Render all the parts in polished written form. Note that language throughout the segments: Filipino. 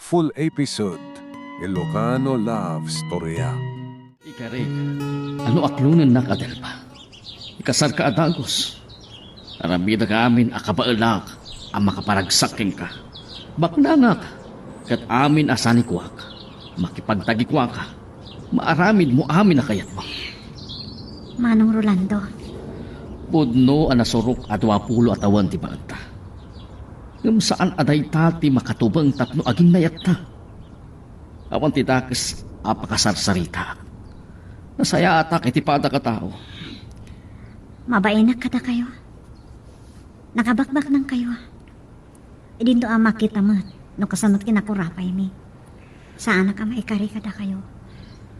full episode Ilocano Love Storya. Ikarig, ano aklunan na kadelpa? Ikasar ka adagos. Arabida ka amin akabaalak ang makaparagsaking ka. Baknangak, kat amin asanikwak. Makipagtagikwa ka. Maaramid mo amin na kayat mo. Manong Rolando, Pudno anasurok at 20 atawan ti baanta. Ngam saan aday tati makatubang tatno aging nayat na. Awan ti dakes apakasarsarita. Nasaya atak iti pada ka tao. mabainak kata kayo. Nakabakbak nang kayo. Idinto ang makita mo, no kasanot kinakurapay mi. Saan ka maikari kada kayo?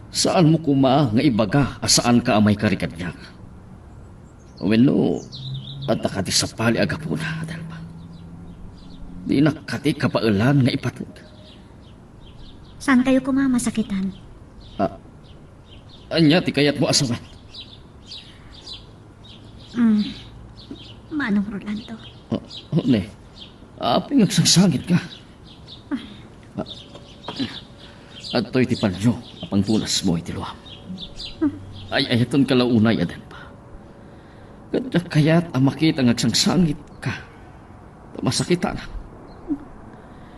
Saan mo kuma nga ibaga asaan ka amay karikat niya? Weno, at nakati sa pali agapuna, Adelpa. Di nakati kapailan nga ipatid. Saan kayo kumamasakitan? Anya, ti kayat mo asaman. Manong Rolando, Ne, aping agsangsangit ka. At to'y ti palyo, apang tunas mo iti luwam. Ay ayaton kalaunay, Adelpa. Ganda kaya't ang makita ng agsangsangit ka. Masakitan.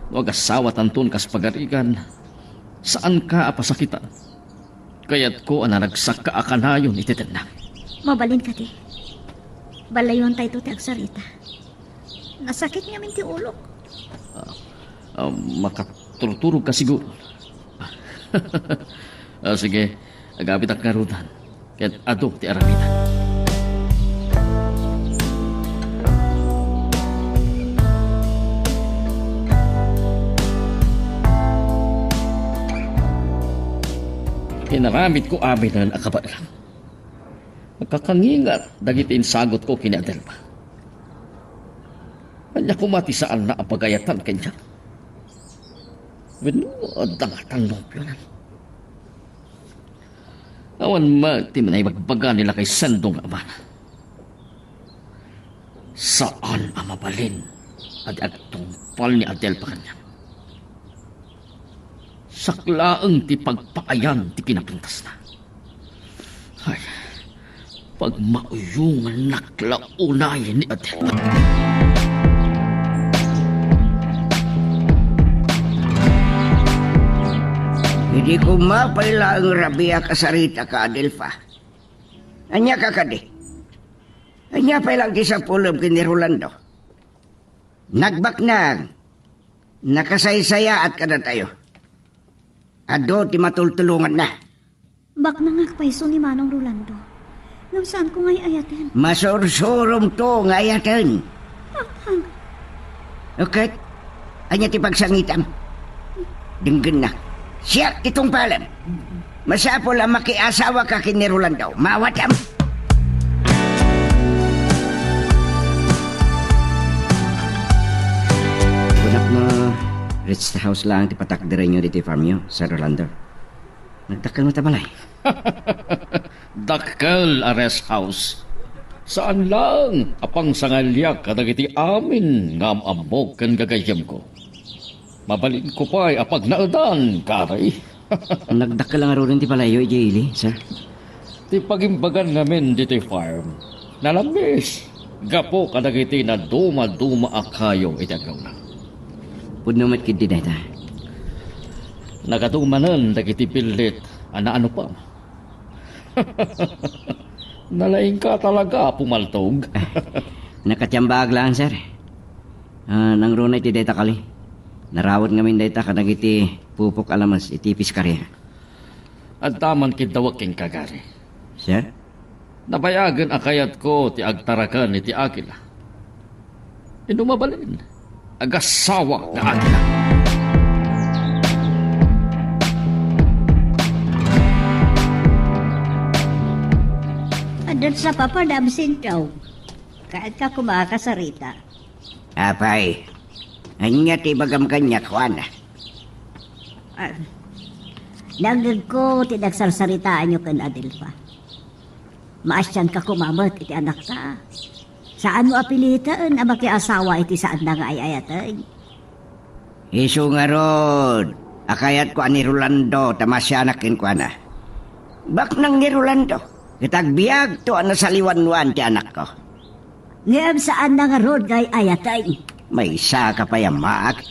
Huwag asawa tantun kas pagarigan. Saan ka apasakitan? Kaya't ko anaragsak ka akanayon ititinang. mabalin ka di. Balayon tayo ti agsarita. Nasakit niya min ti ulok. Makaturturog ka siguro. Sige, agapit ang karutan. Kaya't ado ti aramitan. Pinaramit ko amin na akabalang. Magkakangingat, dagitin sagot ko kina Adelpa. Kanya kumatisaan na ang pagayatan kanya. Wino, dangatang nopyo na. Awan timanay magbaga nila kay Sandong Amana. Saan ang mabalin at agtungpal ni Adelpa kanya? Saklaang ti pagpaayan ti pinapintas na. Ay, pag mauyungan naklaunayan ni Adelpa. Hindi ko mapaila ang rabia kasarita ka, Adelfa. Anya ka kadi. Anya pa ilang di sa pulog kini Rolando. Nagbaknang. Nakasaysaya at kada tayo. Ado ti matultulungan na. Bak nangakpaiso ni Manong Rolando. Ngam saan ko ngay ayatin? Masursurom to ngayatan. Okay. Anya ti pagsangitam. Dinggan na. Siya itong palan. Masapol ang makiasawa ka kini Rolando. Mawatam. Kunak mo, rest house lang ti patakdirin nyo dito farm nyo sa Rolando. Nagtakal mo tabalay. Dakkel a rest house. Saan lang apang sangalyak kadagiti amin ngam amok kan gagayam ko. Mabalin ko pa'y apag naadan, karay. Nagdakal lang aro rin ti palayo, J.L., sir. Ti pagimbagan namin dito farm. Nalambis. Gapo kadagiti na duma-duma akayo itagaw na. Pudnumat kid din ita. Nagadumanan dagiti pilit. Ano pa? Nalaing ka talaga pumaltog. Nakatiyambag lang, sir. Nang runay ti data kali. Narawat ngamin data kadagiti pupok alamas itipis karya. At taman kidawag king kagari. Sir? Nabayagan akayat ko ti agtarakan iti Akila. Inumabalin. Agasawa na Akila. Adan sa papadamsin daw. Kaat ka kumakasarita. Apay. Anya ti bagam kanya kuana. Nagdag ko tinagsarsaritaan nyo kan Adelpa. Maasyan ka kumamot iti anak ka. Saan mo apilitaan ang makiasawa iti saan na nga ayayatan? Isu nga rod. Akayat ko ani Rolando tamasyanak ko na. Bak nang ni Rolando. Kitagbiag to ano sa liwan-wan ti anak ko. Ngam saan na nga rod kay ayatay? May isa ka pa yamak.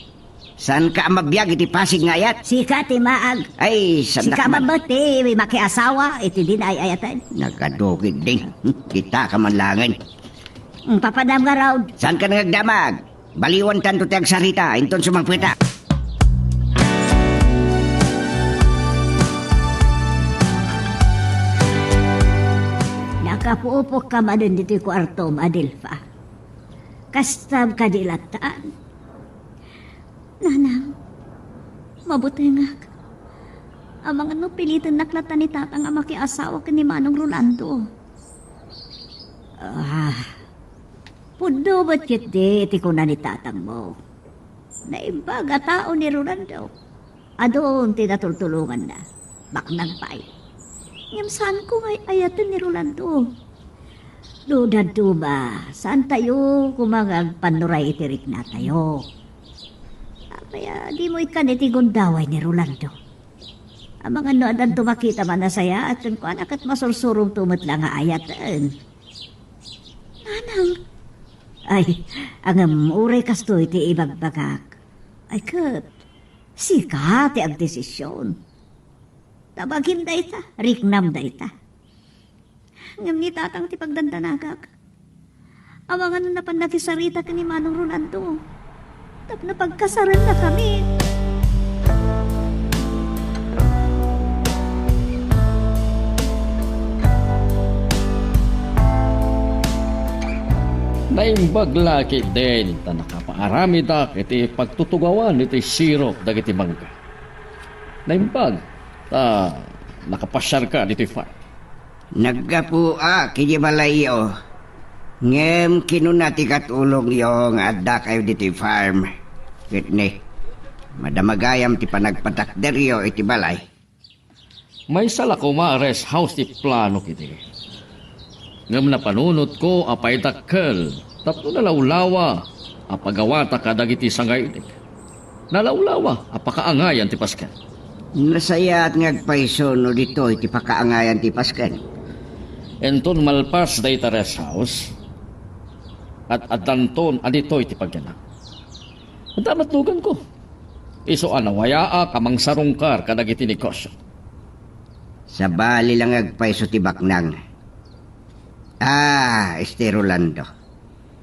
Saan ka mabiyag iti pasig ngayat? Sika ti maag. Ay, sanak Sika man. mabati, may makiasawa, iti din ay ayatan. Nagkadugid din. Kita ka man langin. Papadam nga raw. Saan ka nagdamag? Baliwan tanto ti agsarita. Inton sumangpita. Nakapuupok ka manin dito yung kwarto, Adelfa. Kastam ka dilataan. Nanang, mabuti nga. Ang mga no pilitan naklatan ni tatang ang makiasawa ka ni Manong Rolando. Pundo ba't kiti iti ko na ni tatang mo? Naimbaga tao ni Rolando. Adon tinatultulungan na. Baknang pay. Ngam saan ko ngay ayatan ni Rolando? Ludad to ba? Saan tayo kumangag panuray itirik na tayo? Kaya di mo ikan iti gundaway ni Rolando. Ang mga noadan tumakita man na saya at yung anak at masursurong tumot lang nga ayatan. Nanang, ay, ang uray kasto iti ibagbagak. Ay kat, sika ti ang desisyon. Tabagin da ita, riknam da ita. Ngam ni tatang ti pagdandanagak. Ang mga napan nakisarita ka ni Manong Rolando. Tap na pagkasaran na kami. Naimbag laki din ta nakapaarami da iti pagtutugawan iti sirop dagiti mangga. Naimbag ta nakapasyar ka dito farm. Nagkapua kini balayo. Ngem kinunati katulong yung adda kayo dito farm. Kitni, madamagayam ti panagpatakderyo iti balay. May sala ko rest house ti plano kiti. Ngam na panunot ko apay dakkel. Tapno nalawlawa apagawata ka dagiti sangay itik. Nalawlawa apakaangayan ti pasken. Nasaya at ngagpaiso no dito iti pakaangayan ti pasken. Enton malpas dayta rest house. At adanton adito iti pagyanak. Ang tamatlugan ko. Iso anawayaa kamang sarungkar kadagiti negosyo. Sa bali lang agpaiso ti baknang. Rolando.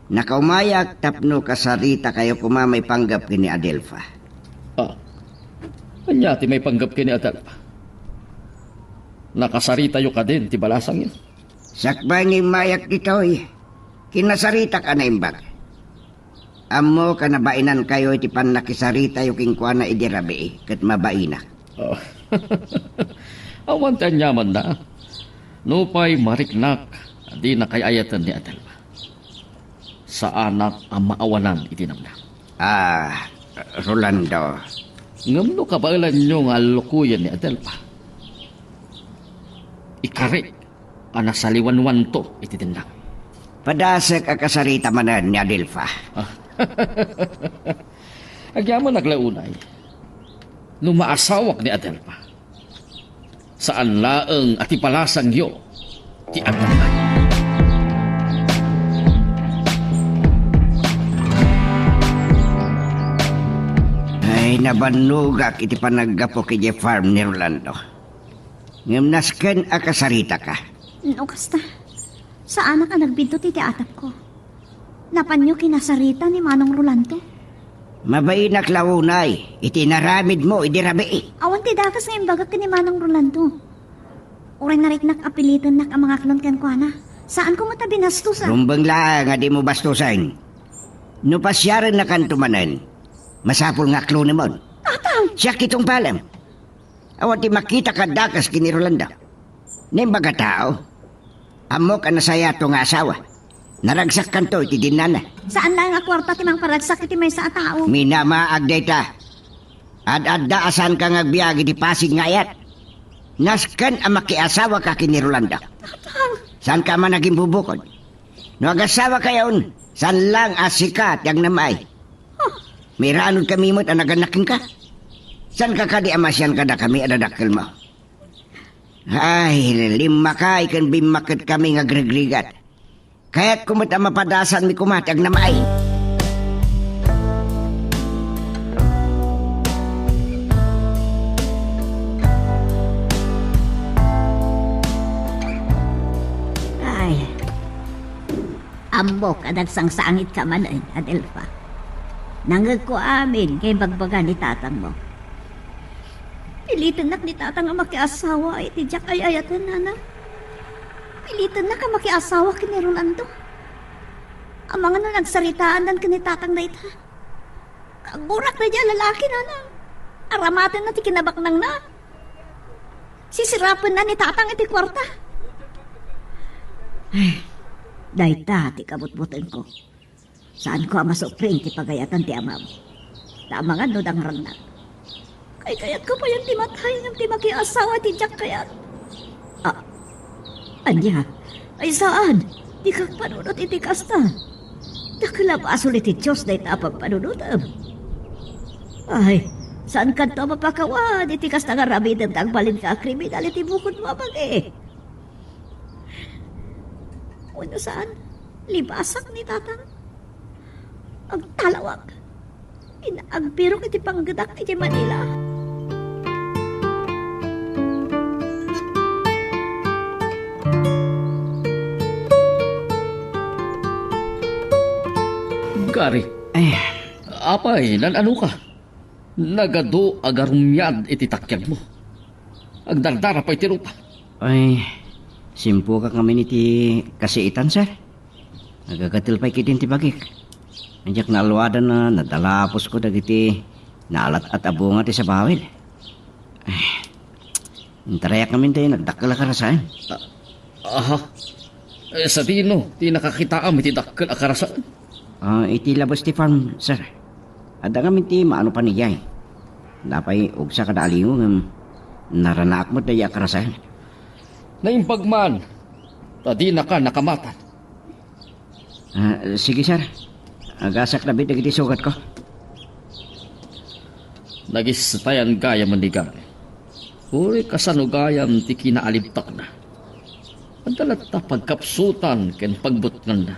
Nakaumayak tapno kasarita kayo kumamay panggap kini Adelfa. Kanya ti may panggap kini Adelfa. Nakasarita yo ka din ti balasang yun. Sakbang imayak dito kinasarita ka na imbag. Amo ka na bainan kayo iti panakisarita yung kingkwana idirabi kat mabainak. Awan tayo nyaman na. Nupay mariknak di na kayayatan ni Adelfa. Sa anak ang maawanan itinamna. Rolando. Ngamno kabailan nyo nga lukuyan ni Adelfa. Ikarik ang nasaliwanwan to ititindang. Padasek akasarita manan ni Adelfa. Agyaman naglaunay. Numaasawak ni Adelfa. Saan laeng at ipalasang yo ti Adelfa. Ay nabanugak iti panaggapo kay farm ni Rolando. Ngam nasken akasarita ka. No, kasta. Saan ka nagbinto ti atap ko? Napanyo kinasarita ni Manong Rolando? Mabainak launay, itinaramid mo, idirabi. Awan ti dakas nga imbaga ka ni Manong Rolando. Uray nariknak apilitan nak ang mga klon ken kuana. Saan ko mata binastusan? Rumbang lang nga di mo bastusan. No pasyaran na kantumanan, masapul nga klo naman. Tatang! Siya kitong palam. Awan ti makita ka dakas kini Rolando. Nimbaga tao, amok ang nasaya to nga asawa. Naragsak kanto iti dinana. Saan lang nga kwarta ti mang paragsak iti may sa tao? Minamaag dayta. Ad-adda asan ka ngagbiag iti pasig ngayat. Naskan ang makiasawa ka kini Rolando. Saan ka man naging bubukod? No agasawa kayon, saan lang asikat yang namay. Miranod kami mo't anaganakin ka. San ka kadi amasyan kada kami adadakkel mo? Ay, lima ka ikan bimakit kami nga grigrigat. Kaya't kumot ang mapadasan mi kumatag na maay. Ay, ambok adag sang sangit ka man ay, Adelfa. Nangag ko amin kay bagbaga ni tatang mo. Pilitan nak ni tatang ang makiasawa ay tijak ay ayatan nana. Pilitan na ka makiasawa kini Rolando. Ang mga na nagsaritaan dan kini tatang na ita. Kagurak na dyan lalaki nana. Aramatin na ti kinabak nang na. Sisirapan na ni tatang iti kwarta. Ay, dayta ti kabutbutan ko. Saan ko ang masupring ti pagayatan ti amam? Tama nga no dang ranag. Kay kayat ko pa yung timatay ng timakiasawa ti Jack kayat. Ah, anya? Ay saan? Di kang panunot iti kasta. Nakalabas ulit ti Diyos na itapag panunutam. Ay, saan ka to mapakawan? Iti kasta nga rabitan tagbalin ka kriminal iti bukod mo abag Ano saan? Libasak ni tatang. Ang talawag. Inaagbiro iti panggadak iti Manila. Gari, apay, ano ka? Nagado agarumyad iti takyag mo. Agdardara pa'y tirupa. Ay, simpo ka kami niti kasiitan, sir. Nagagatil pa'y kitin ti bagik. Nandiyak na alwadan na nadalapos ko dagiti nalat at abunga ti sa bawil. Ay, intarayak namin tayo nagdakkel akarasan. Aha. Sa dino, di nakakitaam iti dakkel akarasan. Iti labas ti farm, sir. Ada kami ti maano pa niyay. Napay ugsa kada alingo ng naranak mo tayo akarasan. Naimbagman, tadi na ka nakamatan. Sige, sir. Agasak na bit iti sugat ko. Nagistayan gaya mandigan. Uri kasanugayam ti kinaalibtak na. Adalat ta pagkapsutan ken pagbutngan na.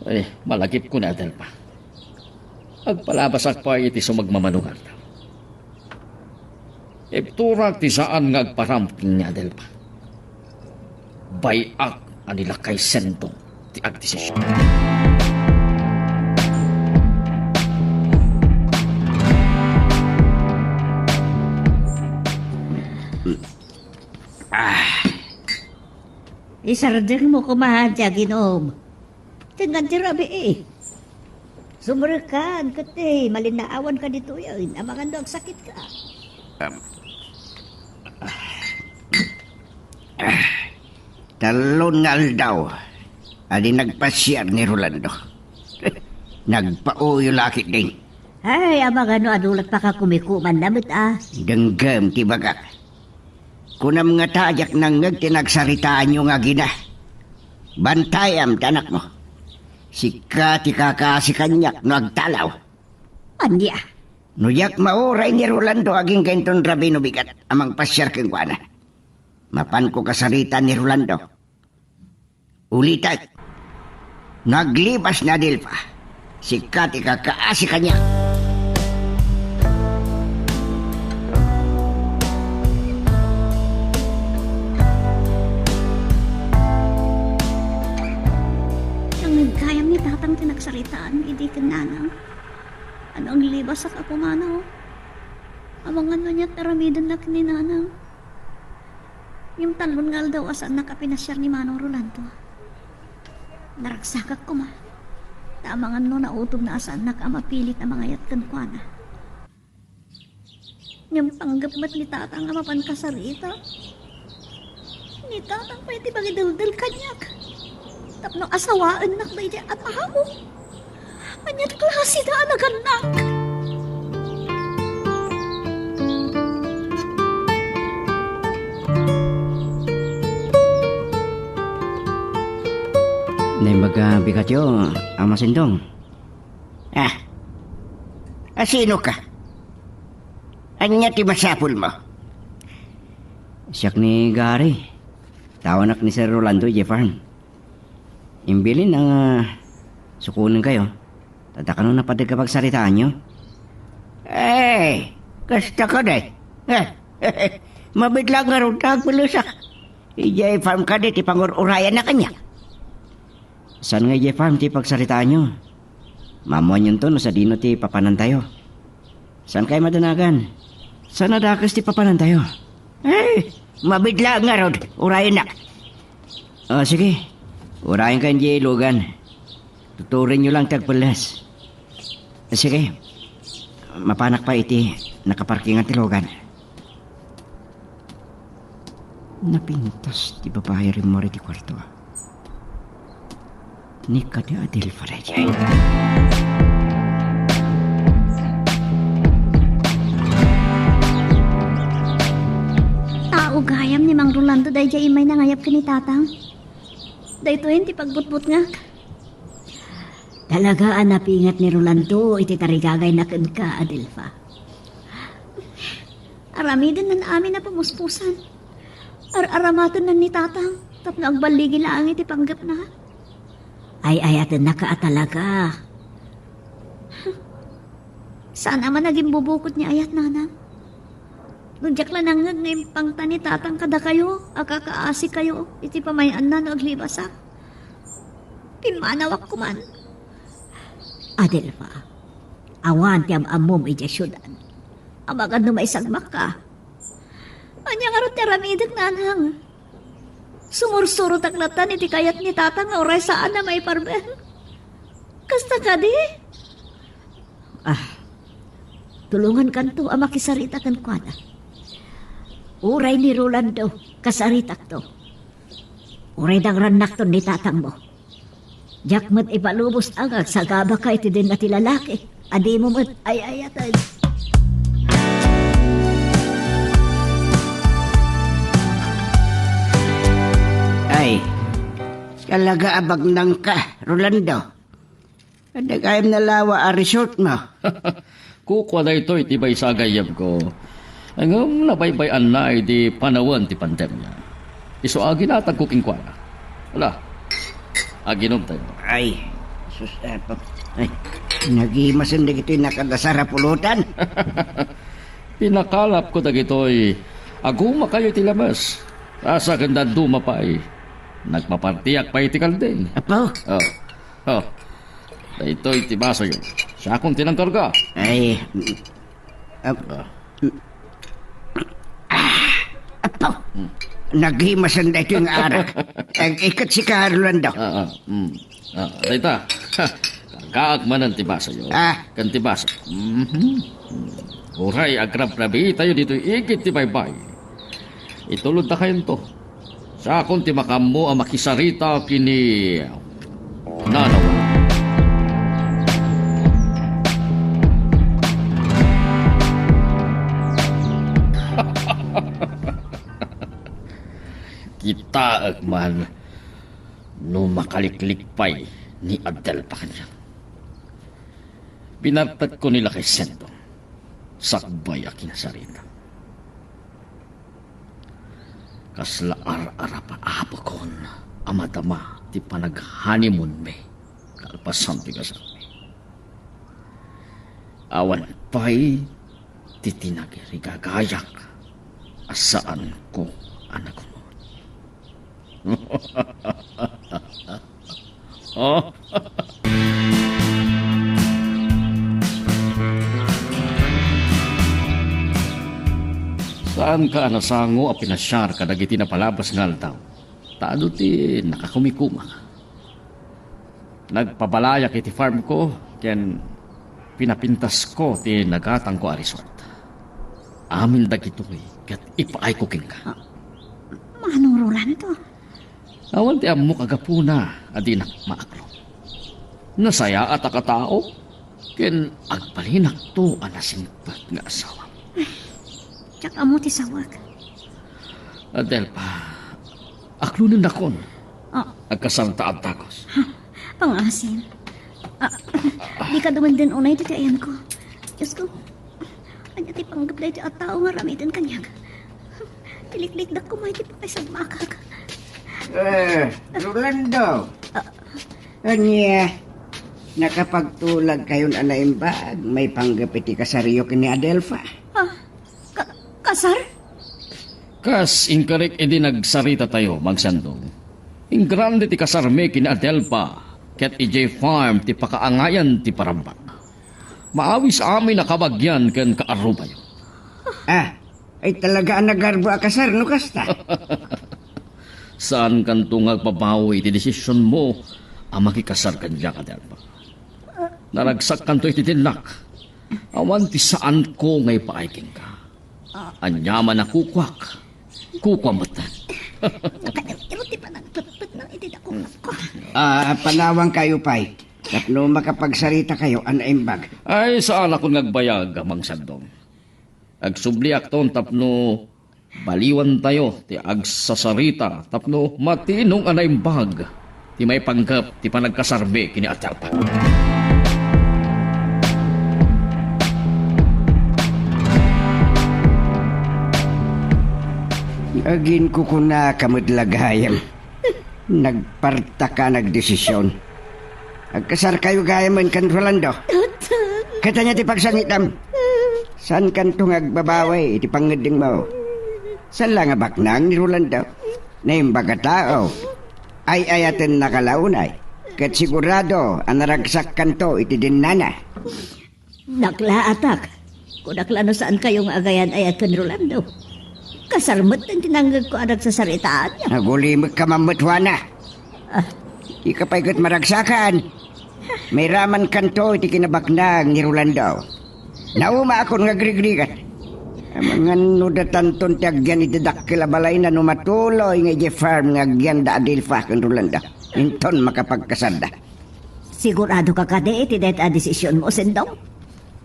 Ay, malagip ko na Adelpa. Agpalabasak pa iti sumagmamanugan. Ipturag ti saan nga agparamking ni Adelpa. Bayak anila kay sentong ti agdesisyon. Isarder mo kumahadya, ginom. Tingnan ti rabi Sumurikan ka te, malinaawan ka dito yun. Amangan daw sakit ka. Talon nga daw. Adi nagpasyar ni Rolando. Nagpauyo lakit din. Ay, amangan adulat pa ka kumikuman namit Ganggam ti bagak. Kunam nga tajak nang tinagsaritaan nyo nga gina. Bantayam tanak mo. Sika ti kakasi kanyak no agtalaw. Anya? Nuyak mauray ni Rolando aging kenton rabi no bigat amang pasyar keng kuana. Mapan ko kasarita ni Rolando. Ulitat. Naglibas na Dilpa. Sika ti kakaasi kanyak. Kayam ni tatang tinagsaritaan, hindi ka nanang. Ano ang libas sa kapumanaw? Amang ano niya taramidan na ni nanang. Yung talon ngal daw asan nakapinasyar ni Manong Rolando. Naragsakak ko ma. Tamang ano na utog na asan nakamapilit na mga yat kankwana. Yung panggap mat ni tatang amapan kasarita. Ni tatang pa iti bagidaldal kanyak. Tapno asawaan nak ba at ahaw. Anyat klase na anaganak. Nay magbigat yo, ang masindong. Sino ka? Anya ti masapul mo? Siyak ni Gary. Tawanak ni Sir Rolando Jeffarm. Imbilin ang sukunin kayo. Tatakan na pati kapag saritaan nyo. Kasta ka day. Mabitlang nga rin tagpilusak. Ijay farm ka di, ti pangururayan na kanya. Saan nga Jeffarm ti pagsaritaan nyo? Mamuan yun to no sa dino ti papanan tayo. Saan kayo madanagan? Saan nadakas ti papanan tayo? Mabitlang nga rin, urayan na. Sige. Urayan ka hindi ilugan. Tuturin nyo lang tagpulas. Sige. Mapanak pa iti nakaparkingan ti lugan. Napintas ti babae rin mo rin ti kwarto. Ni kadi adil farejay. Tao gayam ni Mang Rolando day jay imay nangayap ka ni tatang. Day to ti pagbutbut nga. Talaga napingat ni Rolando iti tarigagay na ka, Adelfa. Aramidin na amin na pamuspusan. Aramatan na ni tatang tapno agbaligi lang iti panggap na. Ay ayatin na ka talaga. Saan naman naging bubukod niya ayat nanang? Nudyak lang nang ngayon pang tani tatang kada kayo, akakaasi kayo, iti pamayan na no aglibasak. Pimanawak ko man. Adelfa, awan ti amom iti syudan. Amagan no maisagmak ka. Anya nga ron teramidik nanang. Sumursuro taklatan iti kayat ni tatang nga oray saan na may parbel. Kasta ka di? Tulungan kanto ang makisarita kan kwada. Uray ni Rolando, kasaritak to. Uray dang ranak to ni tatang mo. Jakmat ipalubos agad sa gaba ka iti din na ti lalaki. Adi mo mat ay-ayatan. Ay, talaga abag nang ka, Rolando. Kadagayam na lawa a resort mo. Kukwa na ito iti bay sa gayam ko. Ang nabaybayan na di panawan ti pandemya. Iso aginatag ko kingkwana. Wala. Aginom tayo. Ay, sus, ay, nagimasan na ito'y nakadasara pulutan. Pinakalap ko dagitoy. Aguma kayo ti labas. Asa ganda dumapay. Nagpapartiyak pa iti kaldeng. Apo? Oh. Ito'y ti baso yun. Siya akong tinangkarga. Ay, apo, naghimasan na ito yung arak. Ang ikat si ka, Rolando. Dayta. Kaagmanan ti baso yun. Kan ti baso. Uray, agrab-rabi tayo dito ikit ti baybay. Itulod na kayo to. Sa akong ti makamo ang makisarita kini nanawa. Kita agman no makaliklikpay ni Abdel pa kanya. Pinartat ko nila kay Sento. Sakbay aking sarita. Kasla ara pa apakon amadama ti panag-honeymoon me. Kalpasan ti kasami. Awan pa'y titinagirigagayak asaan ko anak mo. Oh. Saan ka nasango a pinasyar ka dagiti na palabas nga altaw? Taado ti nakakumikuma. Nagpabalayak iti farm ko, ken pinapintas ko ti nagatang ko a resort. Amin dagitoy, kat ipaay ko king ka. Manong Rolando? Awan ti ammo kagapuna, adi na maaklo. Nasaya at akatao, ken agpalinak to anasingpat nga asawa. Tsak amo ti sawag. Adelpa, aklunin akon. Oh, Agkasalta at takos. pangasin. Di ka duman din unay ti kayan ko. Diyos ko. Anya ti panggap na at tao nga ramitin kanyag. Kiliklik na ko may di pa kay sagmakag. Rolando. Anya, nakapagtulag kayon anaimbag, may panggapiti kasariyo kini Adelfa. Kasar? Kas, inkarek edi nagsarita tayo, magsandong. In grande ti kasarme kini Adelpa, ket EJ Farm ti pakaangayan ti parambak. Maawis amin na kabagyan ken kaarubayo. Ay talaga ang nagarbo a kasar, no kasta? Saan kan tungag pabawi ti desisyon mo ang makikasar kanya, Adelpa? Naragsak kanto iti tinak. Awan ti saan ko ngay paaiking ka. Anyaman na kukwak. Kukwamatan. Nakairu ti panagputput ng itid ako. Panawang kayo, pay. At no makapagsarita kayo, anaimbag. Ay, saan ako nagbayag, amang sandong. Agsubliak ton tapno baliwan tayo ti agsasarita tapno matinong anaimbag ti may panggap ti panagkasarbe kini Adelpa. Agin ko kuna kamadlagayam. Nagparta ka nagdesisyon. Agkasar kayo gayaman kan Rolando. Katanya ti pagsangitam. San kan tungag babaway iti pangeding mo? San lang nga baknang ni Rolando? Naimbaga tao. Ay ayaten nakalaunay. Kat sigurado ang naragsak kanto iti dinana. Nakla atak. Kung nakla no saan kayong agayan ayat kan Rolando. Kasarmat ang tinanggag ko anak sa saritaan niya. Nagulimag ka mamatwana. Di ka pa'y maragsakan. May raman kanto iti kinabaknang ni Rolando. Nauma ako nga grigrigat. Mga nudatan ton ti agyan itidakil balay na numatuloy nga iti farm nga agyan da Adelfa kan Rolando. Inton makapagkasada. Sigurado ka kade iti det a desisyon mo, Sendong?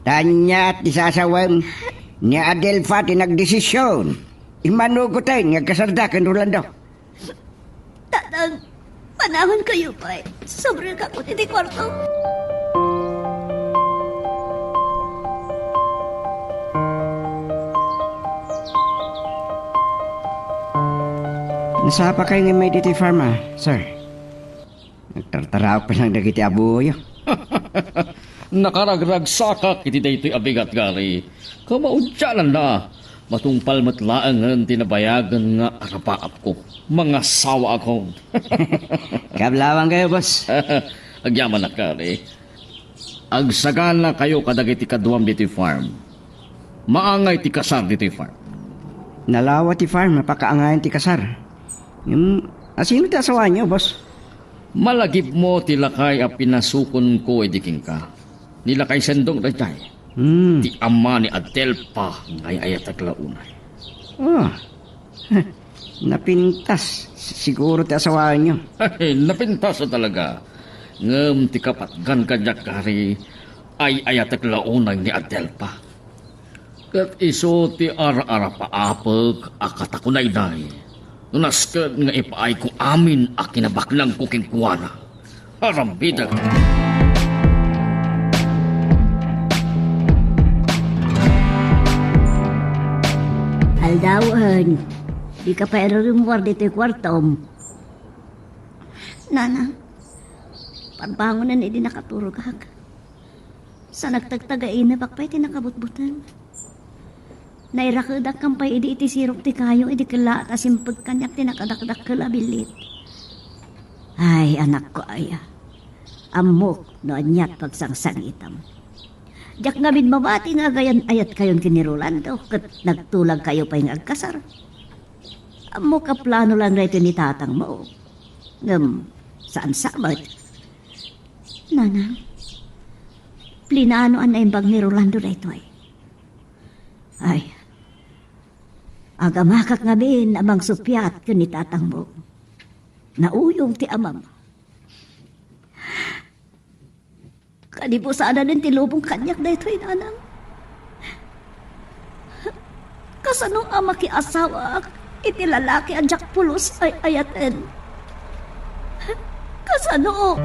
Tanya at isasawam ni Adelfa ti nagdesisyon. Imanugutay nga kasarda kan Rolando. Tatang, panahon kayo pa Sobre ka ko titi kwarto. Nasapa kayo nga may diti farm, sir? Nagtartaraw pa lang dagiti abuyo. Nakaragragsaka kiti daytoy abigat gari. Kamaudyanan na. Matungpal matlaang ng tinabayagan nga arapaap ko. Mga sawa ako. Kablawang kayo, boss. Agyaman na kari. Agsagana kayo kadagiti kaduam diti farm. Maangay ti kasar diti farm. Nalawa ti farm, mapakaangayan ti kasar. Sino ti asawa niyo, boss? Malagip mo tilakay a pinasukon ko ediking ka. Nilakay sendong daytay. Ti ama ni Adelpa ngay ayat aglaunay. Napintas. Siguro ti asawa niyo. Napintas talaga. Ngem ti kapatgan kanyak kari ay ayat aglaunay ni Adelpa. Kat iso ti ara-ara paapag akatakunay-nay. Nasket nga ipaay ko amin a kinabaklang kuking kuwana. Harambidag. Aldawan, di ka pa rumwar dito yung kwartom. Nana, pagbangonan hindi nakaturog hag. Sa nagtagtagain na bakpay tinakabutbutan. Nairakadak kang pa'y idi iti sirok ti kayo, idi kala at asimpag kanyak tinakadakdak kalabilit. Ay, anak ko aya. Amok no anyat pagsangsangitam. Diyak nga mabati nga gayan ayat kayon kini Rolando kat nagtulag kayo pa yung agkasar. Amo ka plano lang rito ni tatang mo. Saan sabat? Nana, plinano an naimbag ni Rolando rito ay, agamakak nga bin amang supyat kani tatang mo. Nauyong ti amam. Kanibo sana din tilubong kanyak na ito'y nanang. Kasano ang makiasawa iti lalaki ang jak pulos ay ayaten. Kasano?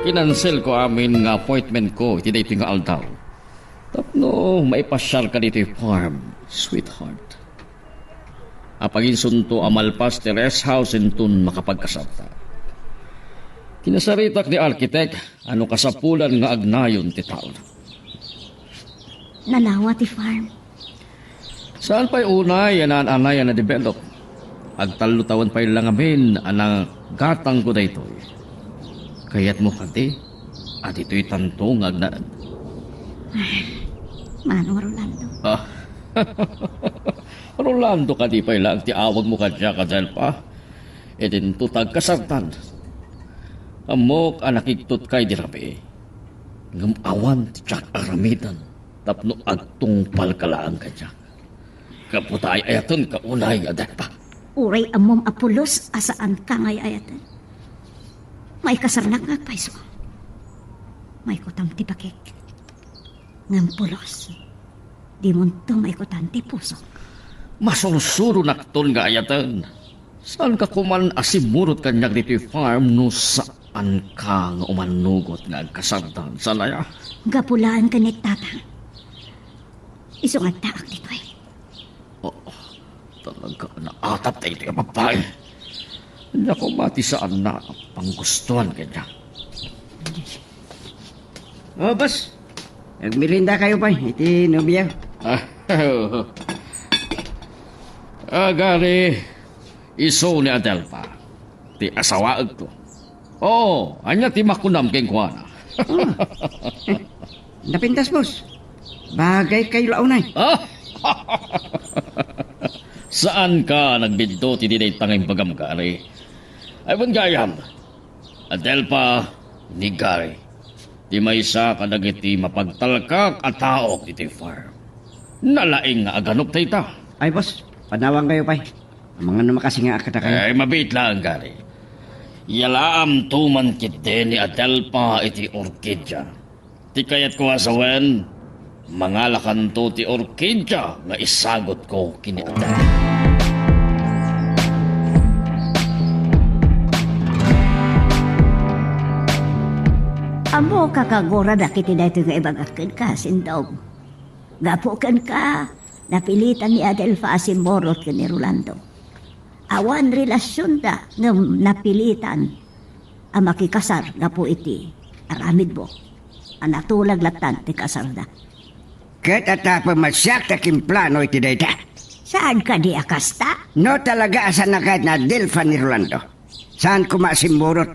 Kinansel ko amin nga appointment ko iti dito nga aldaw. Tapno, maipasyal ka dito yung farm, sweetheart. Apagin sunto amalpas ti rest house intun makapagkasabta. Kinasaritak ni architect, ano kasapulan nga agnayon ti taon. Nanawa ti farm. Saan pa'y unay anay na develop? Agtalo taon pa'y lang amin anang gatang ko da ito'y. Kaya't mo kati, at ito'y tantong agnaan. Manong Rolando. Ah, Rolando ka di pa'y lang ti awag mo ka dya ka dahil pa. E din tutag kasartan. Amok anakiktot kay di rabi. Ngamawan ti tsak aramidan. Tapno agtong palkalaan ka dya. Kaputay ayaton ka unay adan pa. Uray amom apulos asaan ka ngay ayatan. May kasarnak nga paiso. May kutam ti bakik. Ngam pulos. Di munto may kutan ti puso. Masursuro nakton nga ayatan. Saan ka kuman asimurot kanyag dito yung farm no saan ka nga umanugot nga kasartan sa laya? Gapulaan ka ni tatang. Isungat taak dito eh. Talaga naatap tayo ito yung babae. Hindi ako mati saan na panggustuhan kanya. Oh, boss. Nagmirinda kayo pa, iti nobya. Gari, iso ni Adelpa. Ti asawaag ko. Oo, anya ti makunam keng kuwana. Napintas, boss. Bagay kayo launay. Saan ka nagbidto ti dinay tanging bagam gari? Ay bon gayam. Adelpa ni Gary. Di may isa ka dagiti mapagtalkak at tao iti farm. Nalaing nga aganop tayo ta. Ay, boss. Panawang kayo pa. Ang mga namakasi nga akata kayo. Ay mabit lang Gary. Yalaam tuman kiti ni Adelpa iti orkidya. Ti kayat ko asawen, mga lakanto ti orkidya nga isagot ko kini Adelpa. Amo kakagura na kiti na ito nga ibagakin ka, sindog. Gapukan ka, napilitan ni Adelfa asimborot ka ni Rolando. Awan relasyon da nga napilitan ang makikasar nga po iti aramid mo. Ang natulag latan ti kasar da. Kat atapa masyak taking plano iti dayta. Saan ka di akasta? No talaga asa na kahit na Delfa ni Rolando. Saan kumasimurot?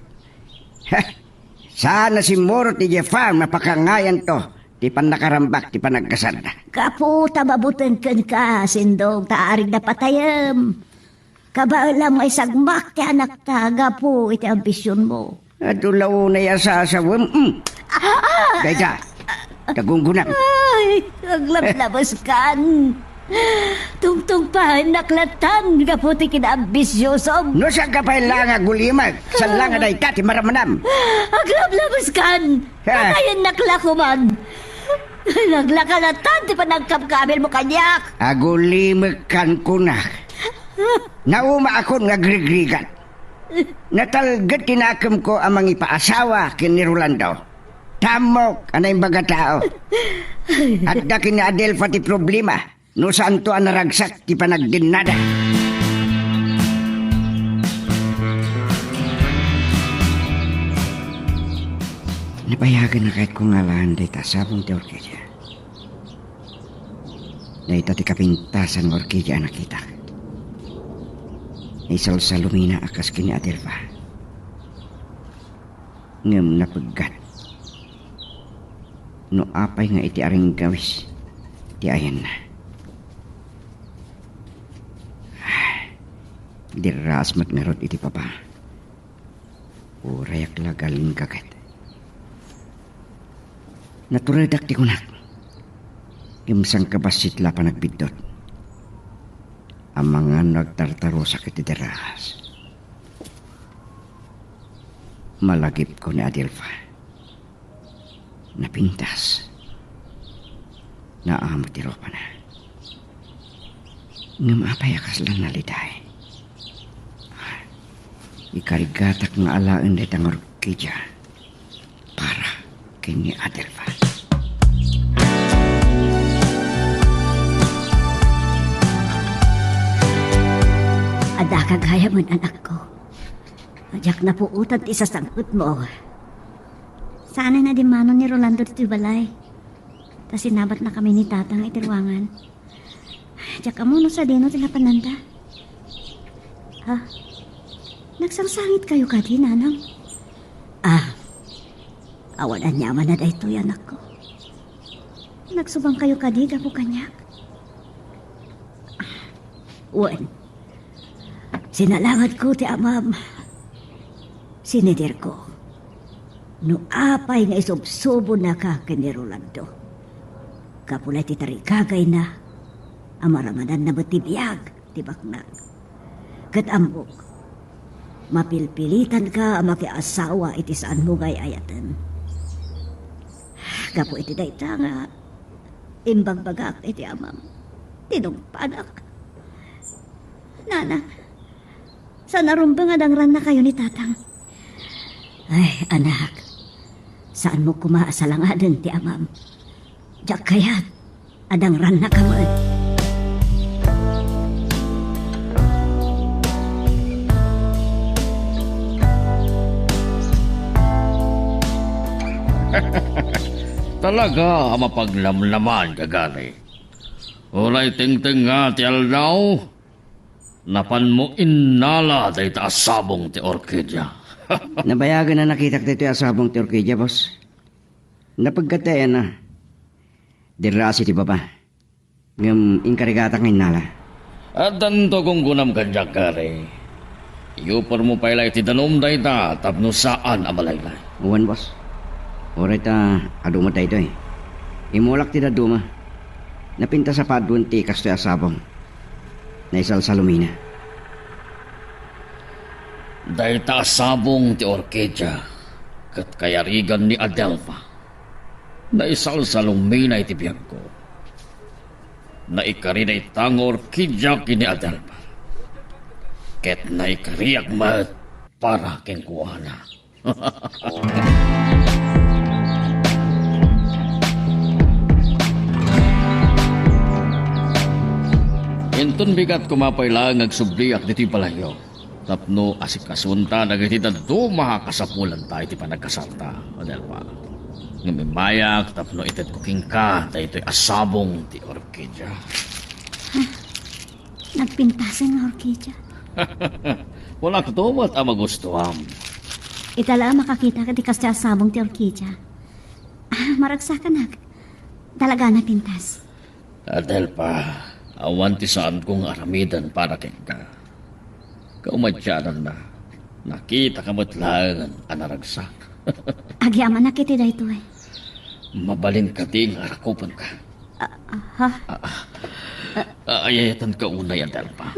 Saan na simurot ni Jeffam napakangayan to. Di pa nakarambak, di pa nagkasada. Kaputa mabutan ka, sindog, taarig na patayam. Kabaalam ay sagmak ti anak ta, gapo iti ambisyon mo. Adulaw na yasasawam. Dayta, tagunggunang. Ay, naglabas kan. Tungtung pa, naklatan, gapo ti kinaambisyosom. No sa kapailangan gulimag, sa langa dayta ti maramanam. Aglabas kan, patayin naklakuman. Naglakalatan, di pa nagkapkamil mo kanyak. Agulimag kan kunak. Nauma akon nga grigrigat. Natalgat tinakam ko amang ipaasawa kini Rolando. Tamok anay baga tao. At dakin ni Adelfa ti problema. No saan to ang naragsak ti panagdinada. Napayagan na kahit kung ngalaan day tasabong ti orkidya. Day ti kapintasan ng orkidya nakita. Isal sa lumina akas kini Adelfa. Ngam napaggat. No apay nga iti aring gawis. Ti ayan na. Diras matmerot iti papa. Urayak lagaling kagat. Naturadak ti kunak. Imsang kabasit la pa nagbidot. Ang mga nagtartaro sa kitideras. Malagip ko ni Adelfa. Napintas. Naamot ti ropa na. Ngam apay akas lang naliday. Ikarigatak nga alaan day tang orkidya. kini Adelfa. Ada kagaya mo, anak ko. Ajak na puutan ti sasangkot mo. Sana na di manon ni Rolando dito balay. Ta sinabat na kami ni tatang itirwangan. Ajak ka mo sa dino ti pananda. Ha? Nagsangsangit kayo ka di, nanang? Awan ang nyaman na dahito anak ko. Nagsubang kayo ka di, gapo kanyak. Wan. Sinalangad ko ti amam. Sinidir ko. No apay nga isubsubo na ka kini Rolando. Kapulay ti tarikagay na. Amaramanan na matibiyag ti baknag. Katambok. Mapilpilitan ka ang makiasawa iti saan mo gay ayatan. Kapo iti dayta nga. Imbagbagak iti amam. Tinungpanak. Nana. Sa narumbang adangran na kayo ni tatang. Ay, anak. Saan mo kumaasalangadan ti amam? Diyak kaya't adangran na kaman. Talaga ang mapaglamlaman kagani. Ulay ting-ting nga ti aldaw. Napan mo inala day taasabong ti orkidya. Nabayagan na nakita dito yung asabong ti Orquídea, boss. Napagkatayan na. Dirasi ti baba. Ngam inkarigata ng inala. At danto kung gunam kanyak kare. Iyupar mo pa ilay ti danom day ta tapno saan amalaylay. Uwan, boss. Oray ta aduma tayo ito eh. Imulak ti daduma. Napinta sa padwan ti kasto asabong. Naisal sa lumina. Day taasabong ti orkidya kat kayarigan ni Adelfa. Naisal sa lumina iti biyag ko. Naikari na itang orkidya kini Adelfa. Ket naikariyak mat para kengkuana. Intun bigat kumapay lang agsubliak diti palayo. Tapno asikasunta nagiti dadto makakasapulan tayo iti panagkasalta. Adelfa. Ngamimayak tapno ited kuking ka tayo ito'y asabong ti orkidya. Nagpintasan ng orkidya. Wala ko tumat ang magustuhan. Itala makakita ka di kasya sabong ti orkidya. Maragsa ka nag. Talaga na pintas. Adelfa, awan ti saan kong aramidan para keng ka. Kaumadyanan na. Nakita ka matlangan anaragsak. Agyaman na kiti da ito eh. Mabalin ka ting harakupan ka. Ha? Ayayatan ka unay, Adelfa.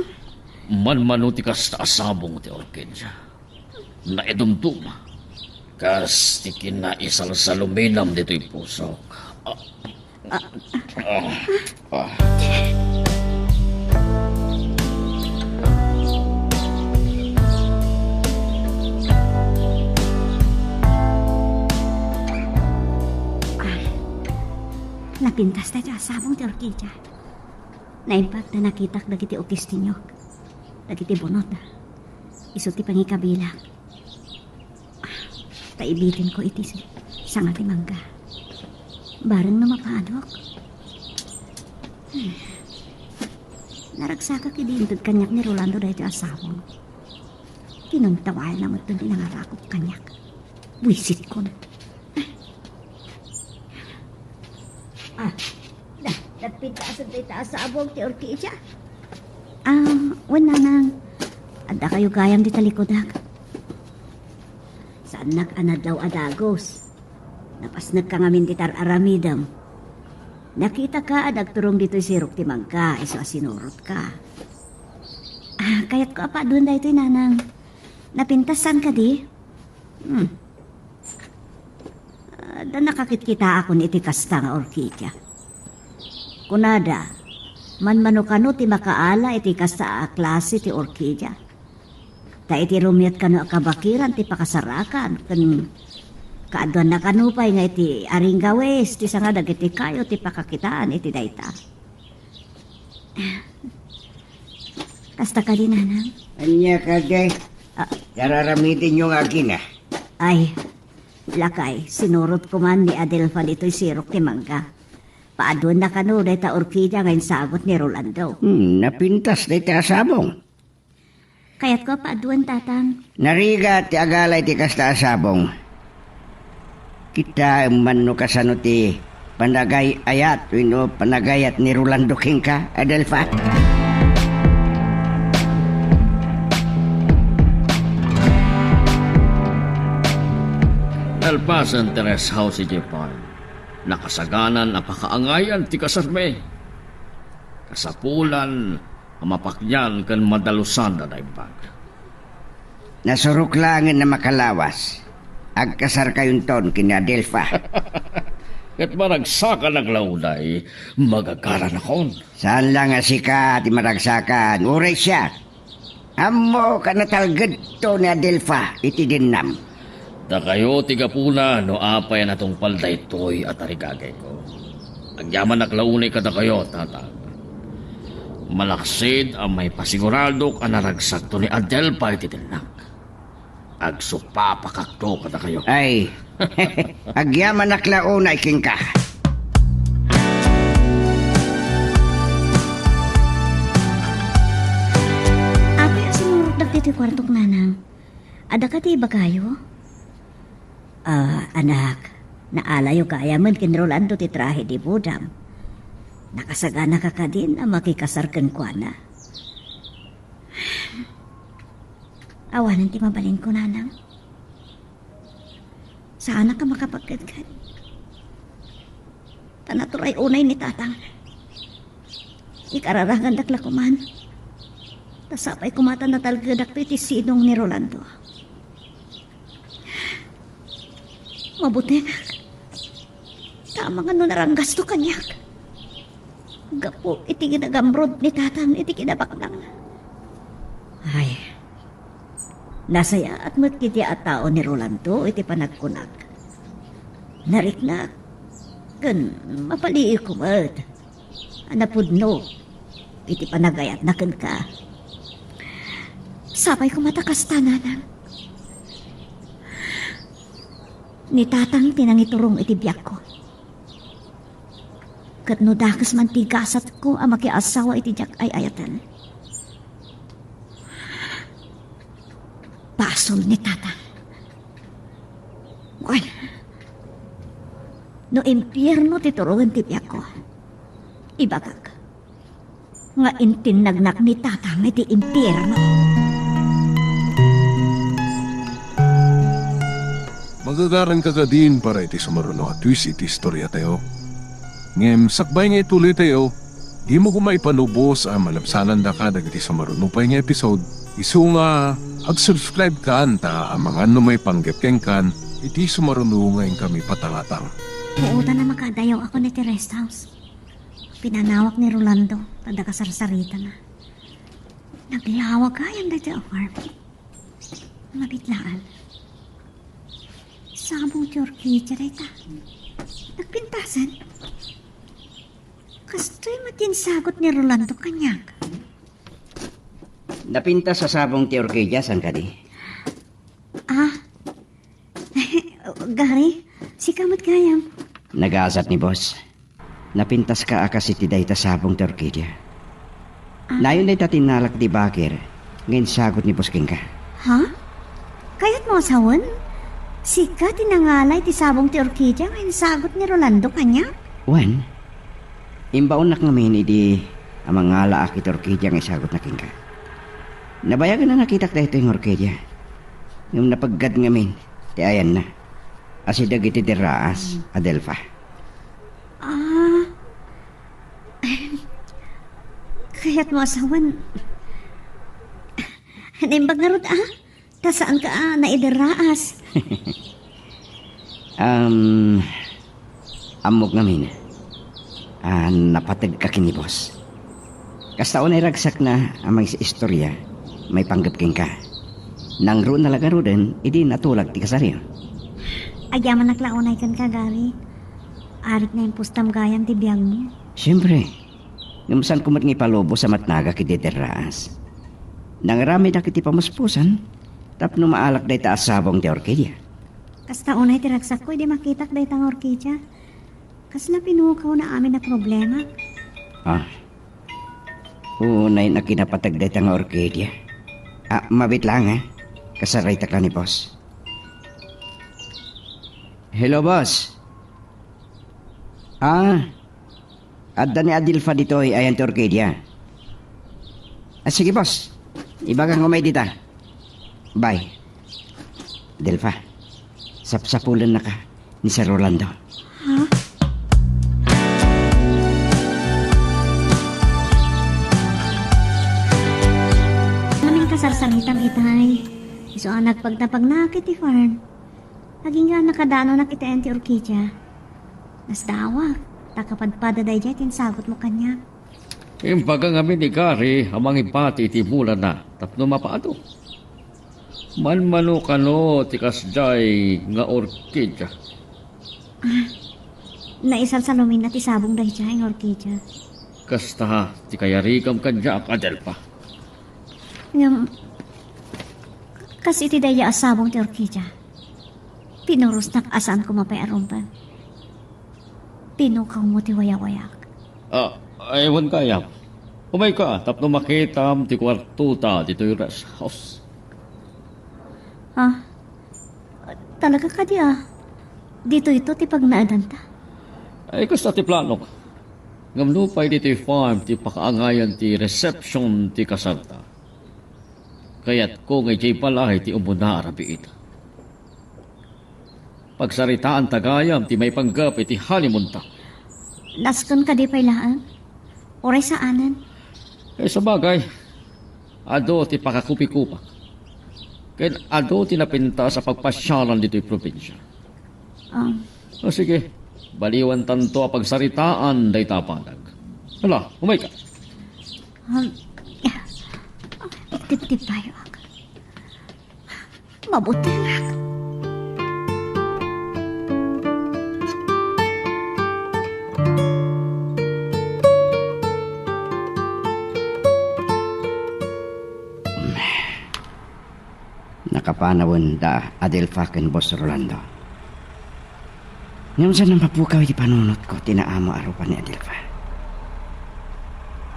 Manmanuti kas ta asabong ti orkidya. Naidumduma. Kas ti kinaisal sa luminam dito'y pusok. Napintas tayo asabong ti orkidya. Naimpag na nakitak dagiti otistinyo. Dagiti bunot. Iso ti pangikabila. Taibitin ko iti sanga ti mangga. Bareng na mapaadok. Naragsaka kidintod kanyak ni Rolando dahil ti asabong. Kinuntawal na mo ito dinangarakot kanyak. Buisit ko na. Napintasan tayo taas sa abong ti orkidya. Wala nang. Ada kayo gayam di talikodak. Saan nag-anad daw adagos. Napas nagkangamin ti tar-aramidam. Nakita ka adagturong dito'y sirok ti mangka. Iso asinurot ka. Kaya't ko apa doon da ito'y nanang. Napintasan ka di? Da nakakit-kita ako ni iti kasta nga orkidya. Kunada, manmanukano ti makaala iti kasta a klase ti orkidya. Ta iti rumiat kano akabakiran ti pakasarakan. Kaadwan na kanupay nga iti aring gawes, ti nga dagiti kayo, ti pakakitaan, iti dayta. Kasta ka din, nanang? Anya ka, day. Yararamitin yung akin, ah. Ay, lakay, sinurot ko man ni Adelfa dito'y sirok ti Mangga. Paadwan na kanunay ta orkidya ngayon sagot ni Rolando. Napintas na iti asabong. Kaya't ko paadwan, tatang. Nariga ti agalay ti kasta asabong. Kita man no kasano ti panagay ayat, wino panagayat ni Rolando Kingka, Adelfa. Elpasan teres house si Japan. Nakasaganan na pakaangayan ti kasarme. Kasapulan, amapakyan kan madalusan na daimbag. Nasurok langin na makalawas. Agkasar kayon ton kina Adelfa. Kat maragsaka naglaunay, magagaran akon. Saan lang nga sika ti maragsakan, uray siya. Amo ka natalgad to ni Adelfa, iti dinam. Da kayo tigapuna no apay na tong palday toy at arigagay ko. Agyaman naglaunay kada kayo, tatang. Malaksid ang may pasiguradok ang naragsak to ni Adelfa iti dinam. Agsupapakakto kada kayo. Ay, agyaman naklaunay Kingka. Apa yung sinurot na dito kwartok, nanang? Ada ka ti iba kayo? Anak, naalayo kaya man kin Rolando ti trahe di budam. Nakasagana ka ka din ang makikasarkan ko na. Awanan ti mabalin ko, nanang. Sana ka makapagkadkad. Tanaturay unay ni tatang. Ikararagan dakla ko man. Tasapay kumata na talgadak iti sinong ni Rolando. Mabuti na. Tama nga no naranggas to kanyak. Gapo iti ginagamrod ni tatang iti kinabaklang. Ay, nasaya at matkiti at tao ni Rolando iti panagkunag. Narikna, kan mapaliir kumad. Anapudno, iti panagayat na kan ka. Sabay kumatakas tananang. Ni tatang tinangiturong iti biyak ko. Kat no dakas man tigasat ko ang makiasawa iti jak ay ayatan. Pasol ni tatang. Well, no impyerno titurungan ti biyak ko. Ibagag. Nga intinagnak ni tatang iti impyerno. Magagaran ka ka din para iti sumaruno at twist iti istorya tayo. Ngem, sakbay nga ituloy tayo, di mo kumay panubos ang malapsanan da ka dagiti sumaruno pa nga episode. Isu nga, ag-subscribe ka anta ang mga may panggapkeng kan, iti sumaruno ngayon kami patalatang. Muutan na makadayaw ako ni rest house. Pinanawak ni Rolando, tada kasarsarita na. Naglawag kayang dati ang farm. Mabitlaan. Sabong Turkey, charita. Nagpintasan. Kasto'y matinsagot ni Rolando kanyang. Napintas sa sabong ti Orquídea, san ka di? Gary, si kamot kayam. Nag-aasat ni boss. Napintas ka akas iti dayta sabong ti Orquídea. Nayon dayta tinalak di bakir. Ngayon sagot ni boss Kingka. Ha? Kaya't mo asawan? Sika tinangalay ti sabong ti Orquídea ngayon sagot ni Rolando kanya? Wan, imbaon nak ngamin iti amang ngala akit Orquídea ngay sagot na Kingka. Nabayagan na nakitak dahito yung Orquídea. Yung napaggad ngamin, ti ayan na. Asidag iti diraas, Adelfa. Kaya't mo asawan. Hanimbag na rod Ta saan ka naidaraas? Amok ngamin. Napatag ka kini boss. Kastaon ay ragsak na amang istorya, may panggap king ka. Nang roon nalaga ro din, idi natulag ti kasaryo. Agyaman naklaunay kan kagari. Arik na yung pustam gayam ti biyag mo. Siyempre, ngamusan kumat ng ipalobo sa matnaga kiti deraas. Nangarami na kiti pamuspusan, tapno maalak day ta asabong ti orkidya. Kasta unay ti ragsak ko, di makitak day tang orkidya. Kasla pinukaw na amin na problema. Ah, unay na kinapatag day ta nga orkidya. Mabit lang kasaray ta ka ni boss. Hello, boss. Adda ni Adilfa dito ay ayan ti orkidya. Sige, boss. Ibagang umay dita. Bye. Delfa, sapsapulan na ka ni Sir Rolando. Maning kasarsanitam itay. Iso ang nagpagtapag na kiti Fern. Laging nga nakadano na kita enti orkidya. Nas dawag. Takapadpada day jay tinsagot mo kanya. Imbaga nga ni Gary, amang ipati iti mula na, tapno mapaado. Manmano kano tikas jay nga orkidya. Naisal sa lumin at isabong day jay ang orkidya. Kasta ti kayarikam kadya akadel pa. Ngam, kasi iti daya asabong ti orkidya. Pinuros nak asan ko mapayarumpan. Pinukaw mo ti wayak-wayak. Ewan kaya. Umay ka, tapno makitam ti kwarto ta dito yung rest house. Talaga ka di Dito ito ti pagnaadan ta. Ay, kasta ti plano ka. Ngamno pa dito yung farm ti pakaangayan ti reception ti kasarta. Kaya't ko ngay jay palahay ti umuna arabi ito. Pagsaritaan tagayam ti may panggap iti honeymoon ta. Laskon ka di pailaan. Oray sa anan. Sa bagay, ado ti pakakupi-kupa. Kaya ado ti napinta sa pagpasyalan dito'y probinsya. Sige, baliwan tanto a pagsaritaan day tapanag. Hala, umay ka. Tip-tip tayo. Mabuti na. Nakapanawon da Adelfa ken Boss Rolando. Ngayon sa nang mapukaw iti panunot ko, tinaamo arupan ni Adelfa.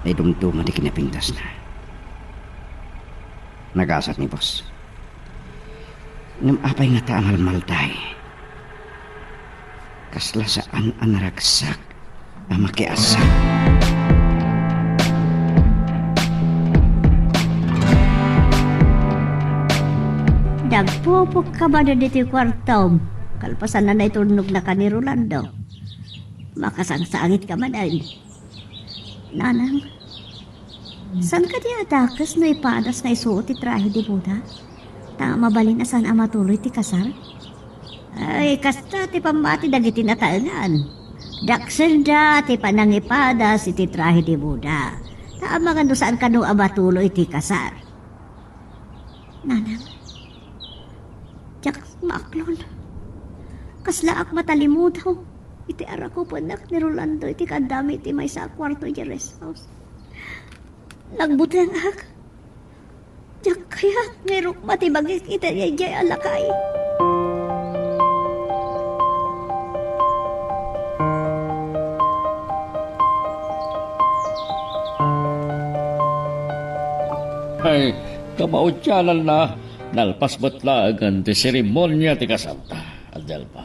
Ay dumduma di kinapintas na. Nagasat ni Boss. Ngam apay nga taamal malday. Kasla saan ang naragsak ang makiasak. Dagpupok ka ba na dito yung kwartom? Kalpasan na turnog na ka ni Rolando. Makasangsangit ka man ay. Nanang, saan ka di atakas na ipadas na isuot ti trahe di Buda? Tama balin na saan amatuloy ti kasar? Ay, kasta ti pamati dagiti nataangan. Daksel da ti panangipadas iti trahe di Buda. Tama nga no saan ka no amatuloy ti kasar? Nanang, jak maklon. Kaslaak matalimod daw. Iti ara ko panak ni Rolando iti kadami iti may sa kwarto iti rest house. Nagbutang ak. Jak kaya ngerok matibagit iti jay alakay. Ay, kamautyanan na. Nalpas batlagan ti seremonya ti kasanta. Adel pa.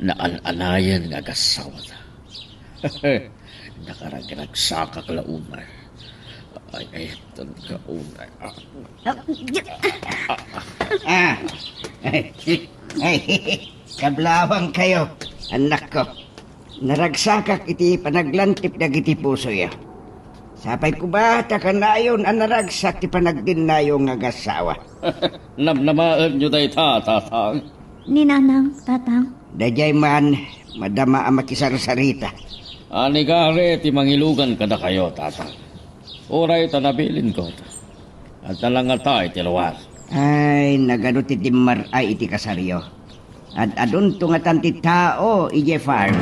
Naalanayan nga kasawa ta. Nakaraginagsaka klaunay. Ay, tan kaunay. Kablawang kayo, anak ko. Naragsakak iti panaglantip dagiti puso ya. Sapay ko ba, takanayon ang naragsak ti panagdinayo nga gasawa. Namnamaan nyo day tatang. Ni Nanang, Tatang. Dajay man, madama ang makisarsarita. Ani gare, ti mangilugan kada kayo, tatang. Oray tanabilin ko. At nalangata iti luwas. Ay, nagano ti timar ay iti kasaryo. At adun tungatan ti tao, ije farm.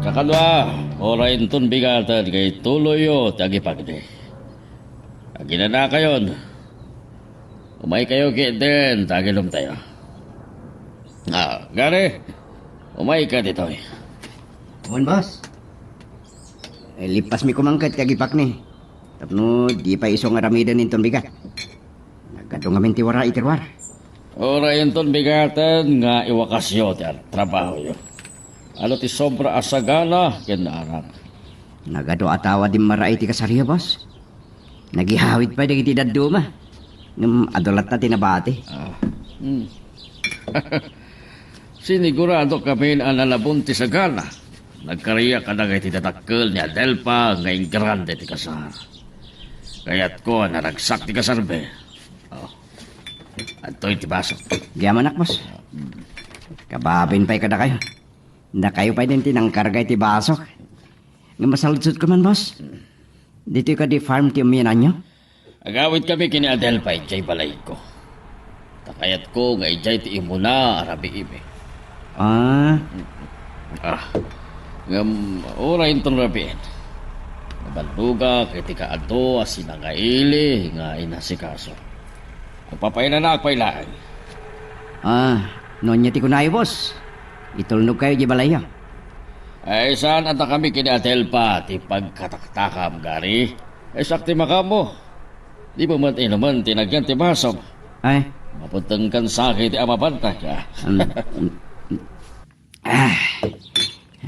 Kakalwa, orain ton bigatan kay tuloyo tagi pagde. Agina na kayon. Umay kayo kitten, tagilom tayo. Gari, umay ka dito eh. Tuan, boss. Lipas mi kumangkat kagipak ni. Tapno, di pa iso nga ramidan inton bigat. Nagkadong ngamin tiwara itirwar. Orain ton bigatan nga iwakasyo ti trabaho yo. Ano ti sobra asagana kinarang. Nagado atawa din maray ti kasarya, boss. Nagihawid pa dagiti daduma. Ngam adolat na tinabati. Sinigurado kami ang nalabon ti sagana. Nagkariya ka na kay titatakkel ni Adelpa ngayong grande ti kasar. Kaya't ko naragsak ti kasarbe. Antoy ti baso. Giyaman boss. Kababin pa'y kada kayo. Na kayo pa'y din tinangkargay ti basok. Nga masaludsod ko man, boss. Dito ka di farm ti umiyanan nyo? Agawid kami kini Adelpa ijay balay ko. Takayat ko nga ijay ti imuna arabi ibe. Ngam orain ton rabiin. Nabaluga kay ti kaado asinangaili nga inasikaso. Kung papainan na agpailaan. Noon niya ti kunayo, boss. Itulnog kayo di balaya. Ay saan ata kami kini Adelpa ti pagkataktakam gari. Ay sakti makamo. Di ba man naman tinagyan ti basom. Ay, Mapuntang kan sakit ti amabanta ka.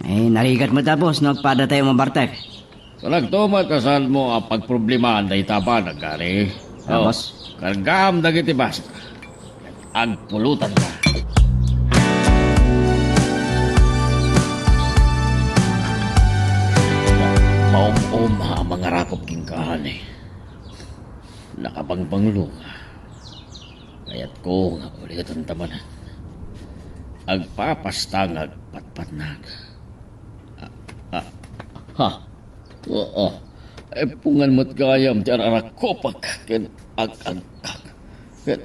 Ay, narigat mo ta, boss. Nagpada tayo mabartek. So nagtumat kasan mo ang pagproblemahan na itaba na gari. Boss. Kargam na kiti baso. Agpulutan ka. Maum-um ha mga rakop king kahani. Nakabangbanglo ka. Kaya't ko nga ulit ang tamanan. Agpapastang agpatpatnag. Oo. Pungan mo't kayam ti arakopak. Ken ag-agkag. Ken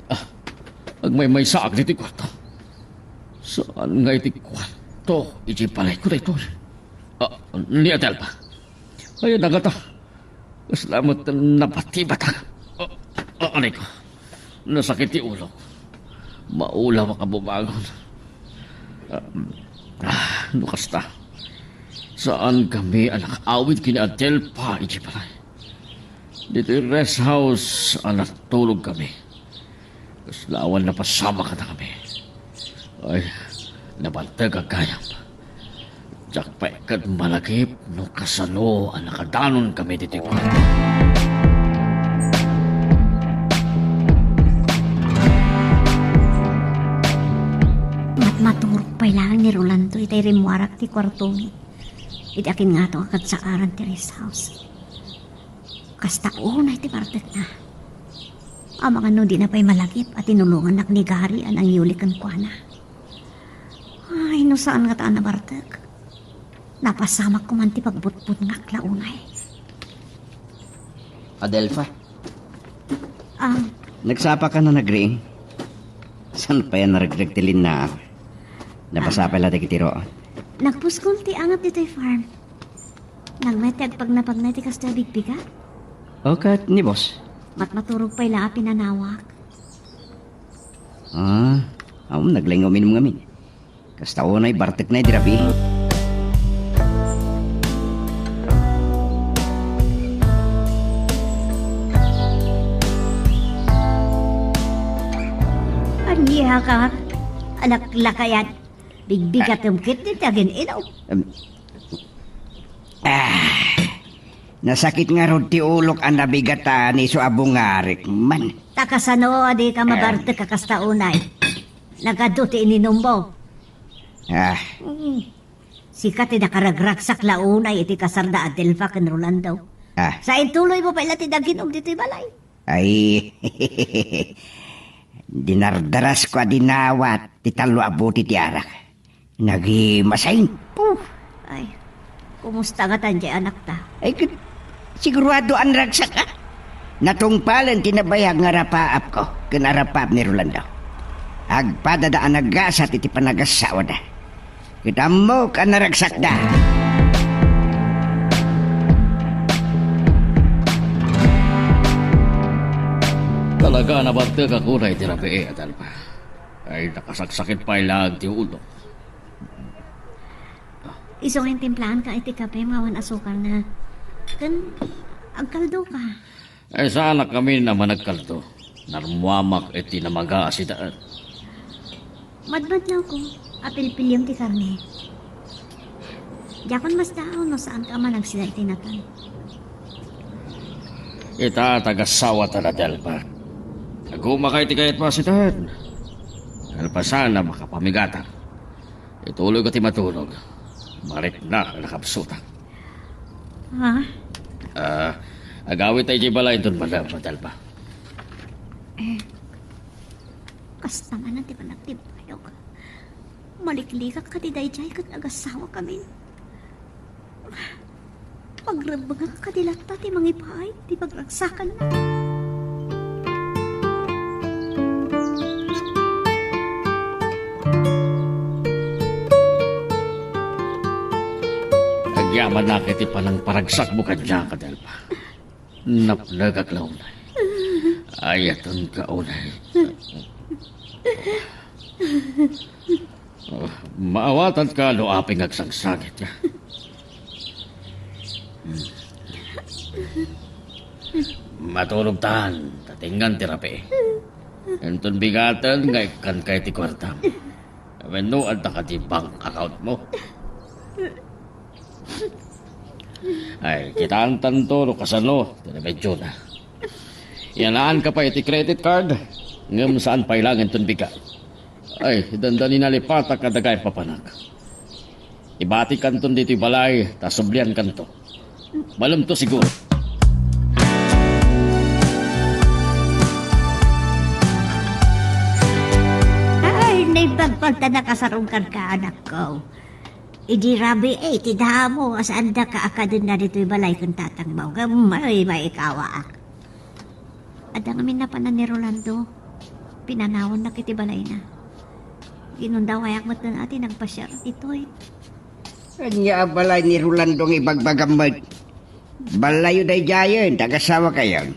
agmay-may saag niti kwarto. Saan nga iti kwarto? Iti palay ko dito. Ni Adelpa. Ay, nagata. Salamat na napatibata. Alay ko. Nasakit ti ulo. Maulaw ka bumagon. Nukasta. Saan kami anak awit kini Adelpa iti palay. Dito yung rest house anak tulog kami. Kaslawan na pasama ka na kami. Ay, nabantag agayam. Diyak pa ikad malagip no kasano ang nakadanon kami dito yung kwarto. Maturok pa lang ni Rolando itay rimuarak ti kwarto mi. Iti akin nga to akad sa aran ti rest house. Kasta unay ti partek na. Ang mga no di na pa'y malagip at tinulungan nak ni Gary ang yulikan kwa na. Ay, no saan nga taan na partek? Napasamak ko man ti pagbutbut nga klaunay. Adelfa, Ang nagsapa ka na nagring. Saan pa yan naragregtilin na? Napasapa lang ti kitiro. nagpuskol ti angat dito'y farm. Nagmetag pag napagnay ti kasta bigbiga. Okay, ni boss. Maturog pa'y la pinanawak. Naglingaw minum ngamin. Kastao na'y bartek na'y dirabi. Aniya ka, anak lakayat. Bigbigat umkit ni tagin inaw. Nasakit nga rod ti ulok ang nabigatan ni so abungarik man. Takasano adi ka mabarte kakasta unay. Nagaduti ininom mo. Sikat ti nakaragrak sa klaunay iti kasarda Adelpa ken Rolando. Sa intuloy mo pa ila ti daginom dito'y balay. Ay, dinardaras ko adinawat ti talo abuti ti arak. Nagimasain. Ay, kumusta nga tanjay anak ta? Ay, sigurado ang ragsak ka. Natungpalan tinabayag nga rapaap ko, kinarapaap ni Rolando. Agpadadaan nagasat iti panagasawa da. Kita mo ka naragsak da. Talaga nabante ka kunay ti Rabi Adan pa. Ay nakasaksakit pa ilag ti ulo. Isong yung timplahan ka iti kape, mawan asukal na. Kan, agkaldo ka. Ay sana kami naman nagkalto. Narmuamak iti namaga asidaan. Madbad na ako, apil-pilyam ti karne. Diakon mas daon no saan ka man nagsila itinatan. Ita tagasawa taladal pa. Nagumakay ti kayat pasitan. Alpasan na makapamigata. Ituloy ko ti matulog. Marik na nakapsuta. Ha? Agawit tayo di balay doon madal pa. Kasta man ang tipan nagtibbayog. Maliklikak ka ti dayjay kat agasawa kami. Pagrabag ka dilat pa ti mangipaay, ti pagragsakan na. Agyaman na kiti pa ng paragsak mo kanya kadalpa. Napnagaklaw na. Ayaton ka unay. Maawatan ka loaping agsangsangit ka. Matulog tahan, tatingan tirapi. Entun bigatan nga ikan kay ti kwartam. Menuan ta ka ti bank account mo. Ay, kita ang tantoro kasano, tinabedyo na. Yanaan ka pa iti credit card, ngam saan pailangan tun biga. Ay, dandanin na lipata kadagay papanak. Ibati kanton dito balay, tasublian kanto. Malam to siguro. Ay, naipagpagta na kasarungkan ka, anak ko. Idi rabi ti damo, saan da ka akadun na dito'y balay kung tatangbaw. Gamay maikawa. At ang amin na panan ni Rolando, pinanawan na kiti balay na. Ginundawayak mat na natin nagpasyar ito'y. Kanya balay ni Rolando ng ibagbagamad. Balayo day jayon, tagasawa kayo.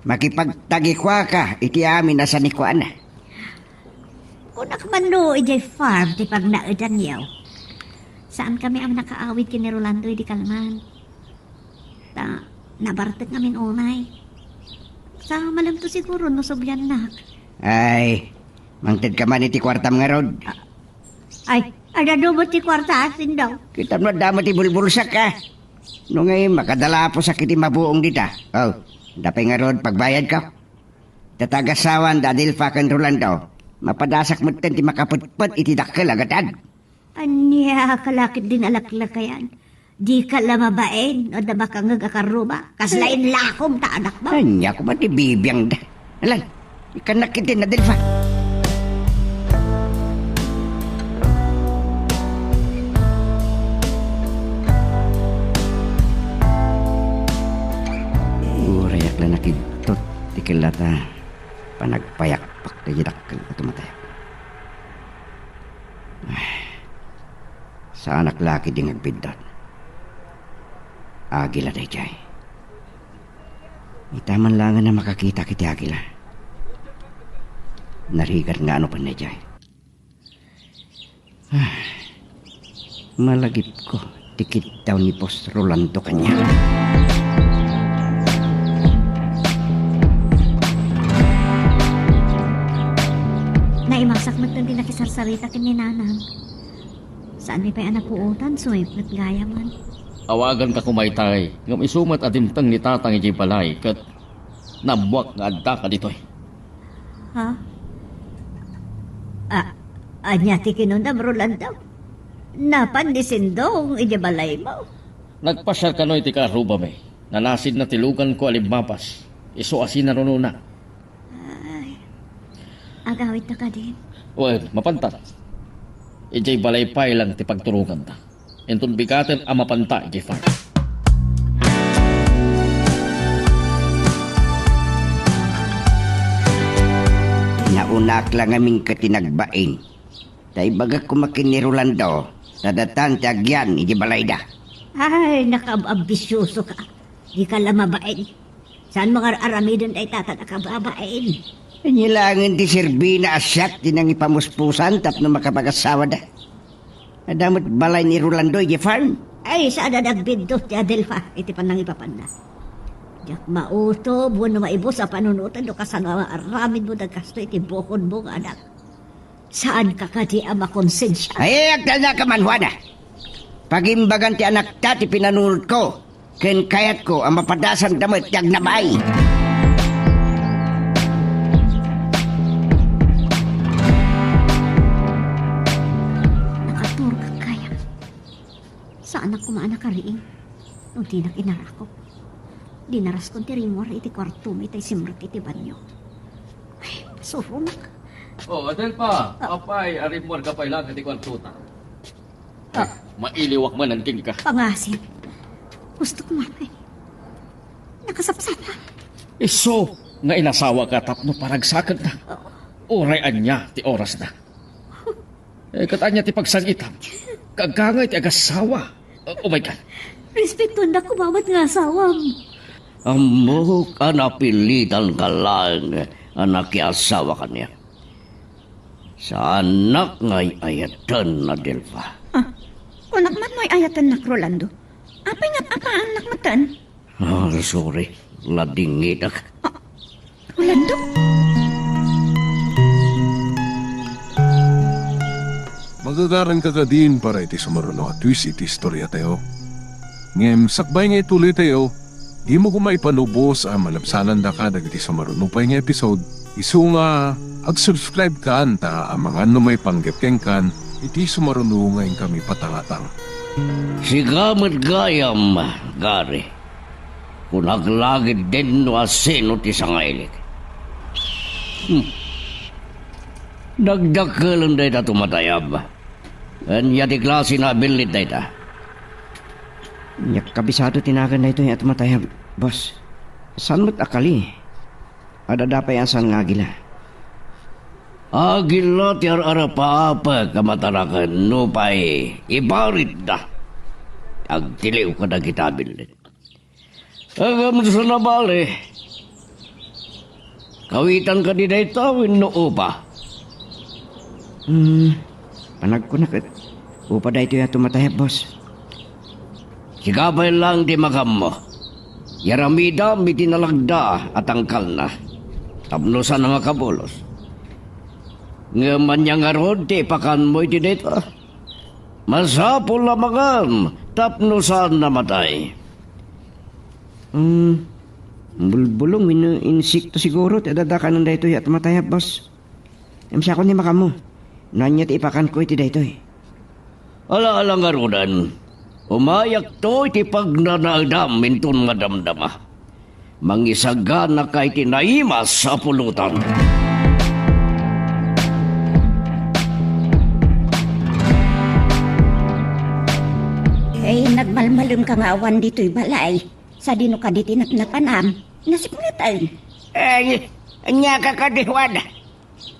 Makipagtagikwa ka, iti amin na sa nikwa na. Kung nakmano, ijay farm, ti pag naudan yaw. Saan kami ang nakaawid kini Rolando di Kalman? Nabartek namin unay. Sa malam to siguro, no sobyan na. Ay, mangtid ka man iti kwartam nga rod. Ay, ada dobo ti kwarta asin daw. Kita mo damat ibulbulsak ka. No ngayon, makadala po sa kiti mabuong dita. Oh, dapay nga rod, pagbayad ka. Tatagasawan, dadil pa kan Rolando. Mapadasak mo ti makaputput iti dakkel agatad. Anya, kalakit din alaklakayan. Di ka lamabain o da baka ngagakaruba. Kaslain lakom ta anak ba? Anya ko mati bibiyang da. Alan, ikan nakitin na dilfa. Urayak lang nakidtot. Tikilata. Panagpayakpak na yidakkel at tumatayak. Sa anak laki ding agbidot. Agila day jay. Itaman lang na makakita kiti agila. Narigar nga ano pa na jay. Malagip ko. Tikit daw ni Post Rolando kanya. Naimasak mo itong dinakisarsarita kininanang. Saan may pa'y anak puutan, suwipot gaya man. Awagan ka kumaytay, ngam isumat adimtang ni tatang ijay balay, kat nabuak nga adda ka dito'y. Ha? Anya ti kinundam Rolando. Napandisindong ijabalay mo. Nagpasyar ka no iti karuba me, nanasid na tilugan ko alimmapas, iso asin na rununa. Agawit na ka din. Well, mapantat. Ijay balay pay lang ti pagturukan ta. Entun bigaten ang mapanta ijay far. anak lang aming katinagbain. Tay baga kumakin ni Rolando, tadatan ti agyan, iji balayda. Ay, nakabambisyoso ka. Di ka lang mabain. Saan mga aramidon ay tata nakababain? Nilangan ti Serbina asyat, tinang ipamuspusan, tapno makapag-asawa da. Adamot balay ni Rolando, iji farm. Ay, saan na nagbinto ti Adelfa? Iti pa nang ipapanna. Diyak mauto, buwan na maibos sa panunutan, do kasang aramid mo nagkasto iti bukod mo, anak. Saan ka kadi ang makonsensya? Ay, aktal na ka man, Juana. Pagimbagan ti anak ta, ti pinanunod ko. Ken kayat ko ang mapadasan damit tiyag nabay. Nakatur ka kaya. Saan ako maanak ka riing? Nung di nakinarako. Dinaras kong ti rimor iti kwarto mo iti simrat iti banyo. Ay, pasuro na ka. Oh, Adelpa, apay, arimor ka pa ilang kati kwartuta. Ah. Mailiwak man ang king ka. Pangasin. Gusto ko mapay. Nakasapsapa. Iso, nga inasawa ka tapno paragsakan na. Uray anya, ti oras na. Katanya ti pagsangitan. Kagangay ti agasawa. Oh my God. Respeto na ko bawat nga asawam. Amo ka napilitan ka lang, anak asawa ka niya. Sa anak ngay ayatan na Delfa. Unak man mo'y ayatan na Rolando. Apay nga apa ang nakmatan? Sorry, ladingit ak. Rolando? Magagaran ka ka din para iti sumaruno at twist iti istorya tayo. Ngem sakbay nga ituloy tayo, di mo kumay panubos ang malapsanan da ka dagiti sumaruno pa nga episode. Isu nga ag-subscribe ka anta ang mga numay panggepkeng kan iti sumaruno ngayon kami patangatang. Si gamit gayam, gari. Kung naglagid din no asino ti sangailik. Nagdakalan day ta tumatayab. Anya ti klase na abilit day ta. Nyak kabisado tinagan na ito yung tumatayab, boss. Saan mo't akali? Adadapay ang saan nga gila. Agila ti arapa-apa kamatarakan no pa'y ibarit na. Agtiliw ka na kitabilin. Agam sa nabali. Kawitan ka di na itawin no upa. Panag ko na kat. Upa da ito yung tumatayab, boss. Sigabay lang di makam mo. Yaramida mi tinalagda at angkal na. Tabnosan na makabulos. Ngaman niya nga ron, di pakan mo iti dito. Masapol na magam, tapnosan na matay. Bulbulong, insikto siguro. Tadadakan na dito at matayab, boss. Siya ko ni makamo. Nanya ti ipakan ko iti dito eh. Ala-ala nga ronan. Umayak to iti pagnanaadam intun nga damdama. Mangisaga na kay tinaimas sa pulutan. Ay, nagmalmalum ka nga awan dito'y balay. Sa dino ka diti napanam. Nasipulitan. Ay, anya ka kadiwan.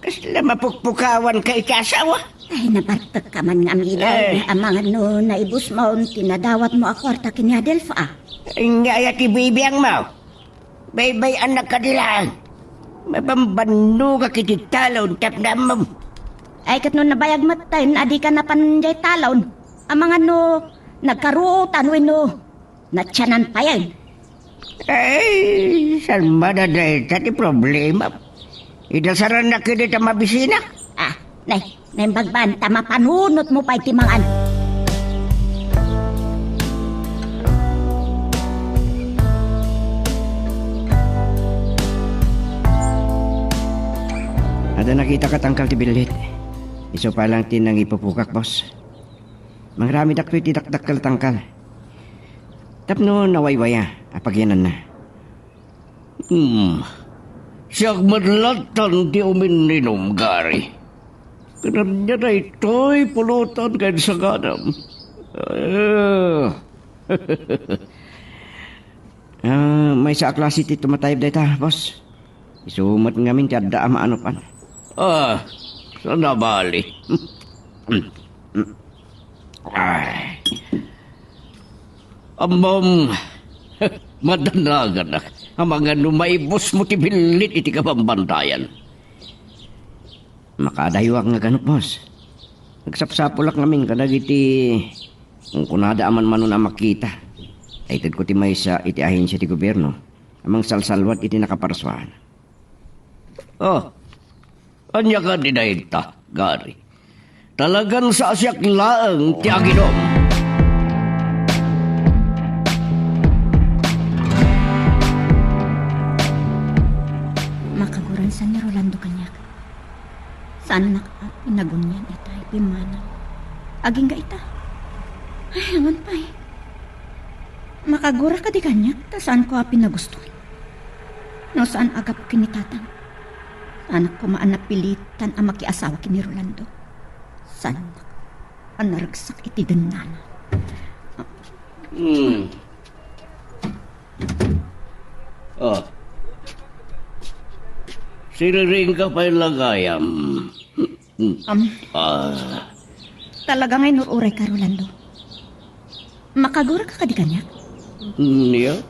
Kasla mapukpukawan ka ikasawa. Ay, nabartag ka man nga milay. Ang mga no, naibus mo, tinadawat mo akwarta kini Adelfa. Nga ti bibiyang mo. Baybay anak ka nila. Mabambano ka kititalaw tapdam mo. Ay, kat no nabayag matayin, adi ka na panjay talon. Ang mga no, nagkaruutan no, natsanan pa yan. Ay, saan madadahil tati problema? Idasaran na kinita mabisina. Ah, nay bagbanta, mapanunot mo pa itimangan. Ada nakita ka tangkal ti bilit. Iso pa lang tinang ipupukak, boss. Mangrami dak ti dakdak kal tangkal. Tapno nawaywaya, apagyanan na. Siyag madlatan di umininom, gari. Kananya na ito'y pulutan kayo sa ganam. May sa klase ti tumatayab day ta, boss. Isumat ngamin ti adda ama ano pan. Sana bali. Ay. Amom, madanagan na. Ang mga numaibos mo tibilit iti kapambantayan. Makadaywa nga ganap, boss. Nagsapsapulak namin kadag iti kung kunada aman manon na makita. Ay tad ko ti may sa iti ahensya ti gobyerno. Amang salsalwat iti nakaparaswahan. Anya ka dinahita, Gary. Talagang sa asyak laang ti aginom. Makaguran sa ni Rolando kanyak. Saan nagunyan ita, ipimana. Aging ga ita. Ay, angon pa eh. Makagura ka di kanyak, ta saan ko pinagustuhan. No saan agap kinitatang. Anak ko maanapilitan ang makiasawa kini Rolando. Saan ang naragsak iti dinana. Siriring ka pa yung lagayam. Talaga ngay nururay ka, Rolando. Makagura ka di kanyak? Niya?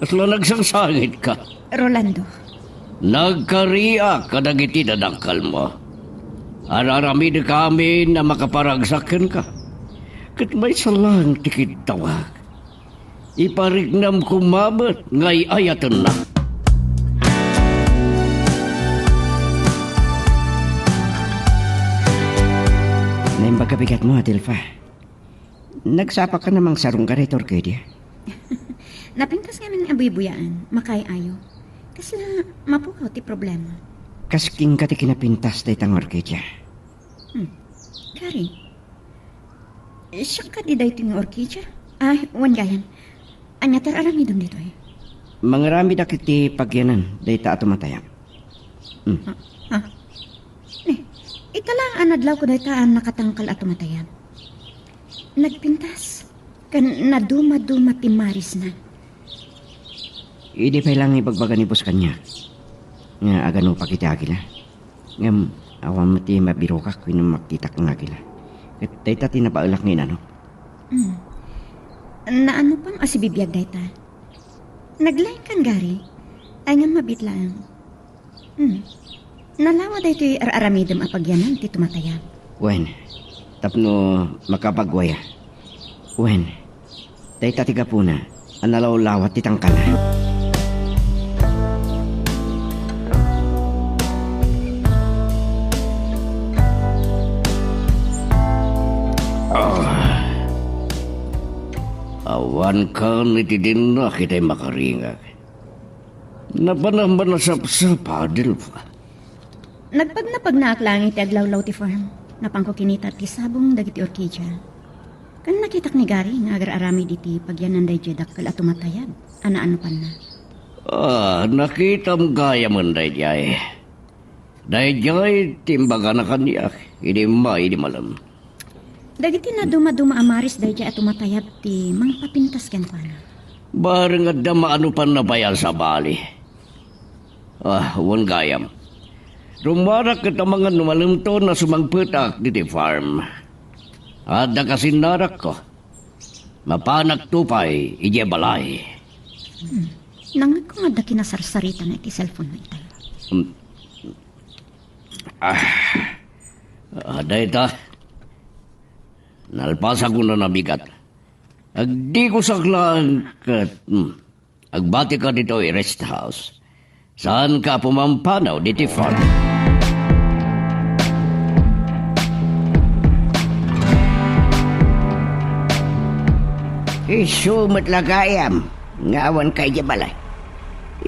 Asla nagsangsangit ka. Rolando, Nagkariya kadagiti dadakal mo. Araramid kami na makaparagsakin ka. Kat may salang tikit tawag. Iparignam kumabot ngay ayatan na. Naimbagabigat mo, Adelfa. Nagsapa ka namang sarong ka rito, Orquídea. napintas nga min abuyabuyaan, makay ayo. Kasi na mapukaw ti problema. Kasking ka ti kinapintas day tang Orquídea. Kari, siya ka di dahi ting orkidya? Ay, wan gayan. Anya tararami dun dito eh. Mangarami da kiti pagyanan day ta atumatayang. Italang anadlaw ko dahi taan nakatangkal at tumatayag. Nagpintas. Kan naduma-duma ti Maris na. Hindi pa lang ibagbaga ni Bus kanya. Nga agano pa kita agila. Ngam, awam ti mabiro ka kung makita kang agila. At day ta tinapaulak ngayon ano. Na ano pang asibibiyag dahi ta? Naglain kan gari. Ay nga mabitlaan. Nalawa dahi ito'y araramidam apagyanan ti tumatayag. Wen, tapno makapagwaya. Wen, day ta tiga po na. Analawlawat ti tangkala. Awan ka niti din na kita'y makaringag. Napanamba na sapsapa, Adelfa. Nagpagnapag na aklangi ti aglawlaw ti farm. Napangko kinita ti sabong dagiti orkidya. Kan nakitak ni Gary nga agar-arami diti pagyanan day jedakkel at tumatayag. Ano pan na. Nakita mo gaya mo day jay. Day jay, timbaga na kaniyak. Hindi malam. Dagiti na duma-duma amaris day at tumatayag ti mga papintas ken kwa na. Barang at damaano pa na bayan sa bali. Wan gayam. Rumarak kita mga numalumto na sumagputak diti farm. Ada kasi narak ko. Mapanak tupay, ije balay. Nangag ko nga da kinasarsarita na iti cellphone mo itay. Ada ita. Nalpasa ko na nabigat. Agdi ko saklang kat... agbati ka dito rest house. Saan ka pumampanaw diti farm? Isu matlagayam. Ngawan kay jabalay.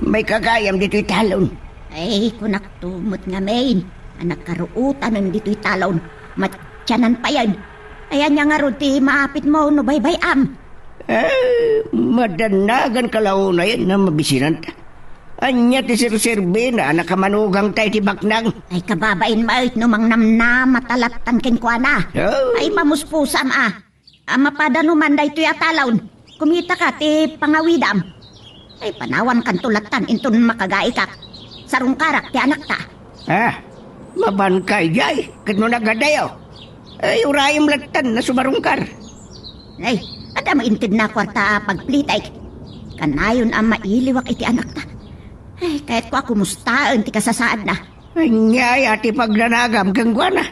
May kagayam dito'y talon. Ay, kunak tumot nga main. Anak karuutan ng dito'y talon. Matyanan pa yan. Ayan niya nga ron ti maapit mo no bay-bay-am. Madanagan kalaw na yan na mabisinan ta. Anya ti sir-sirbe na nakamanugang tayo ti baknang. Ay kababain mait no mang namna matalatan ken kwa na. Ay mamuspusam mapada numan da ito'y atalon. Kumita ka ti pangawidam. Ay panawan kan tulatan inton makagaikak. sarong karak ti anak ta. Mabankay jay, kano nagadayo. Ay, urayam lagtan na sumarungkar. Ay, ada maintid na kwarta pagplitay. Kanayon ang mailiwak iti anak ta. Ay, kahit ko ako mustaan ti kasasaad na. Ay, nyay, ati paglanagam kang guwana.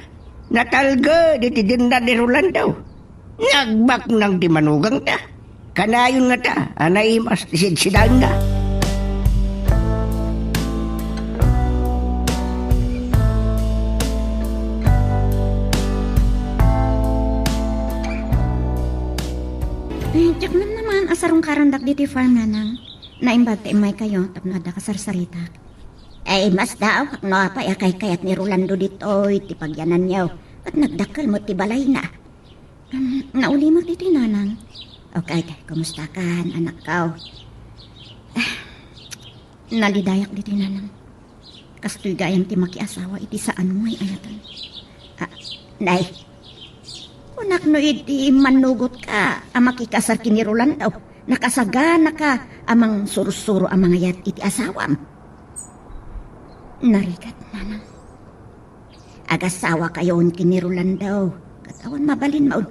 Natalga, di tidinda ni Rolando. Nagbak ng di manugang ta. Kanayon nga ta, anay mas tisidsidan na. Tiyak naman asarong karandak diti farm na nang. Naimbag ti imay kayo, tapnada kasarsarita. Ay, mas daw, no pa kayat ni Rolando dito, ti pagyanan niyaw. At nagdakal mo ti balay na. Nauli mo dito, nanang. Okay, kumusta kan, anak kao? Nalidayak dito, nanang. Kastoy gayang ti makiasawa, iti saan mo ay ayatan. Nay, kunak no iti manugot ka, makikasar kini Rolando. Nakasagana ka, amang surusuro amang ayat iti asawam. Narigat, nanang. Agasawa kayon kini Rolando. Katawan mabalin maud.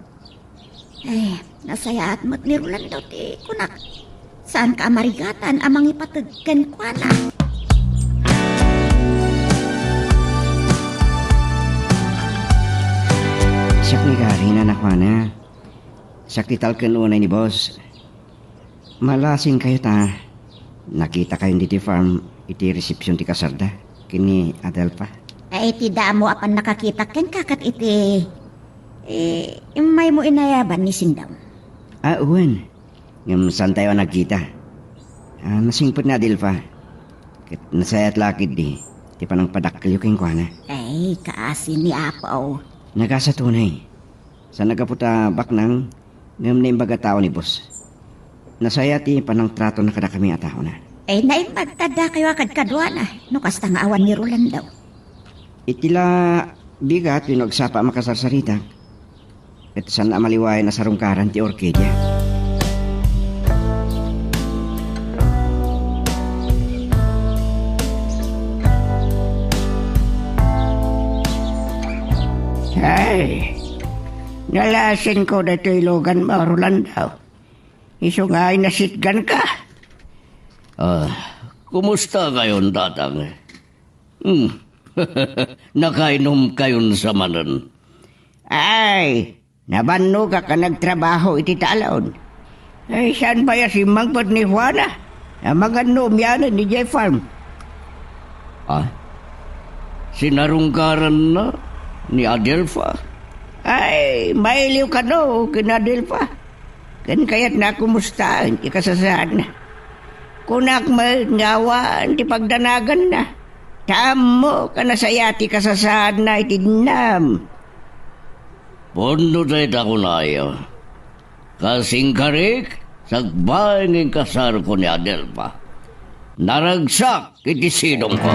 Nasayaat mo't ni Rolando ti kunak. Saan ka marigatan amang ipatagkan ko na? Siyak ni Gary na nakwana. Siyak ti talken unay ni boss. Malasing kayo ta. Nakita kayo diti farm iti resepsyon ti kasarda. Kini Adelpa. Ay, ti damo apan nakakita ken kakat iti. May mo inayaban ni Sindang. Uwan. Ngam saan tayo nagkita. Nasingpot na Adelpa. Kat nasayat lakid di. Ti panang padakil yung kuana. Ay, kaasin ni Apaw. Nagasa tunay. Sa nagaputa baknang ngam na imbaga tao ni boss. Nasaya ti panang trato na kada kami ataw na. Ay, naimbagtada kayo akad kadwa na. No kasta nga awan ni Rolando. Itila bigat pinagsapa makasarsarita. At saan na maliway na sarungkaran ti Orquídea. Ay, nalasin ko na ito ilogan mo, Rolando. Iso nga ay nasitgan ka. Kumusta kayon, tatang? Nakainom kayon sa manan. Ay, nabanno ka nagtrabaho iti talon. Ay, saan ba si Mangpot ni Juana? Ang mga numyanan ni Jay Farm. Sinarungkaran na ni Adelfa. Ay, mailiw ka no, kinadilpa. Kan kaya't na kumustaan, ikasasaan na. Kunak ngawan, ti pagdanagan na. Tamo ka na sayati kasasaan na itinam. Pondo tayo takunayo. Kasing karik, sagbangin kasar ko ni Adelfa. Naragsak iti sidong ko.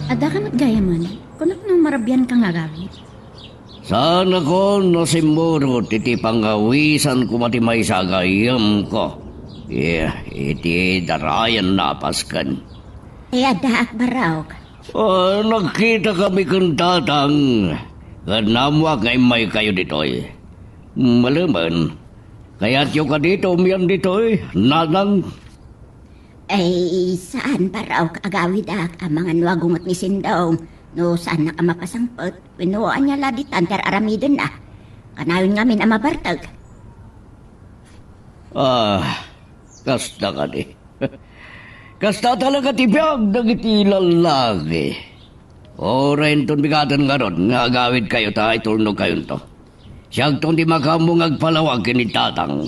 Ada ka gaya man, kunak nang marabyan kang agawit. Sana ko nasimuro iti pangawisan ko matimay sa gayam ko. Iti darayan napaskan. Ada akbaraw ka. Nakita kami kang tatang. Kanamwa kay may kayo ditoy. Malaman. Kaya't yung ka dito, umiyan ditoy. Nanang. Ay, saan ba raw kaagawid ang mga nuwagungot ni Sindong? No, saan na ka mapasangpot? Pinuhaan niya laditan, ter aramidon na. Kanayon nga min ang mabartag. Kasta ka di. Kasta talaga tibiyag nagiti lalaki. Oren ton bigatan nga ron, nga agawid kayo ta, itulnog kayo to. Siyag ton di makamong agpalawag kini tatang.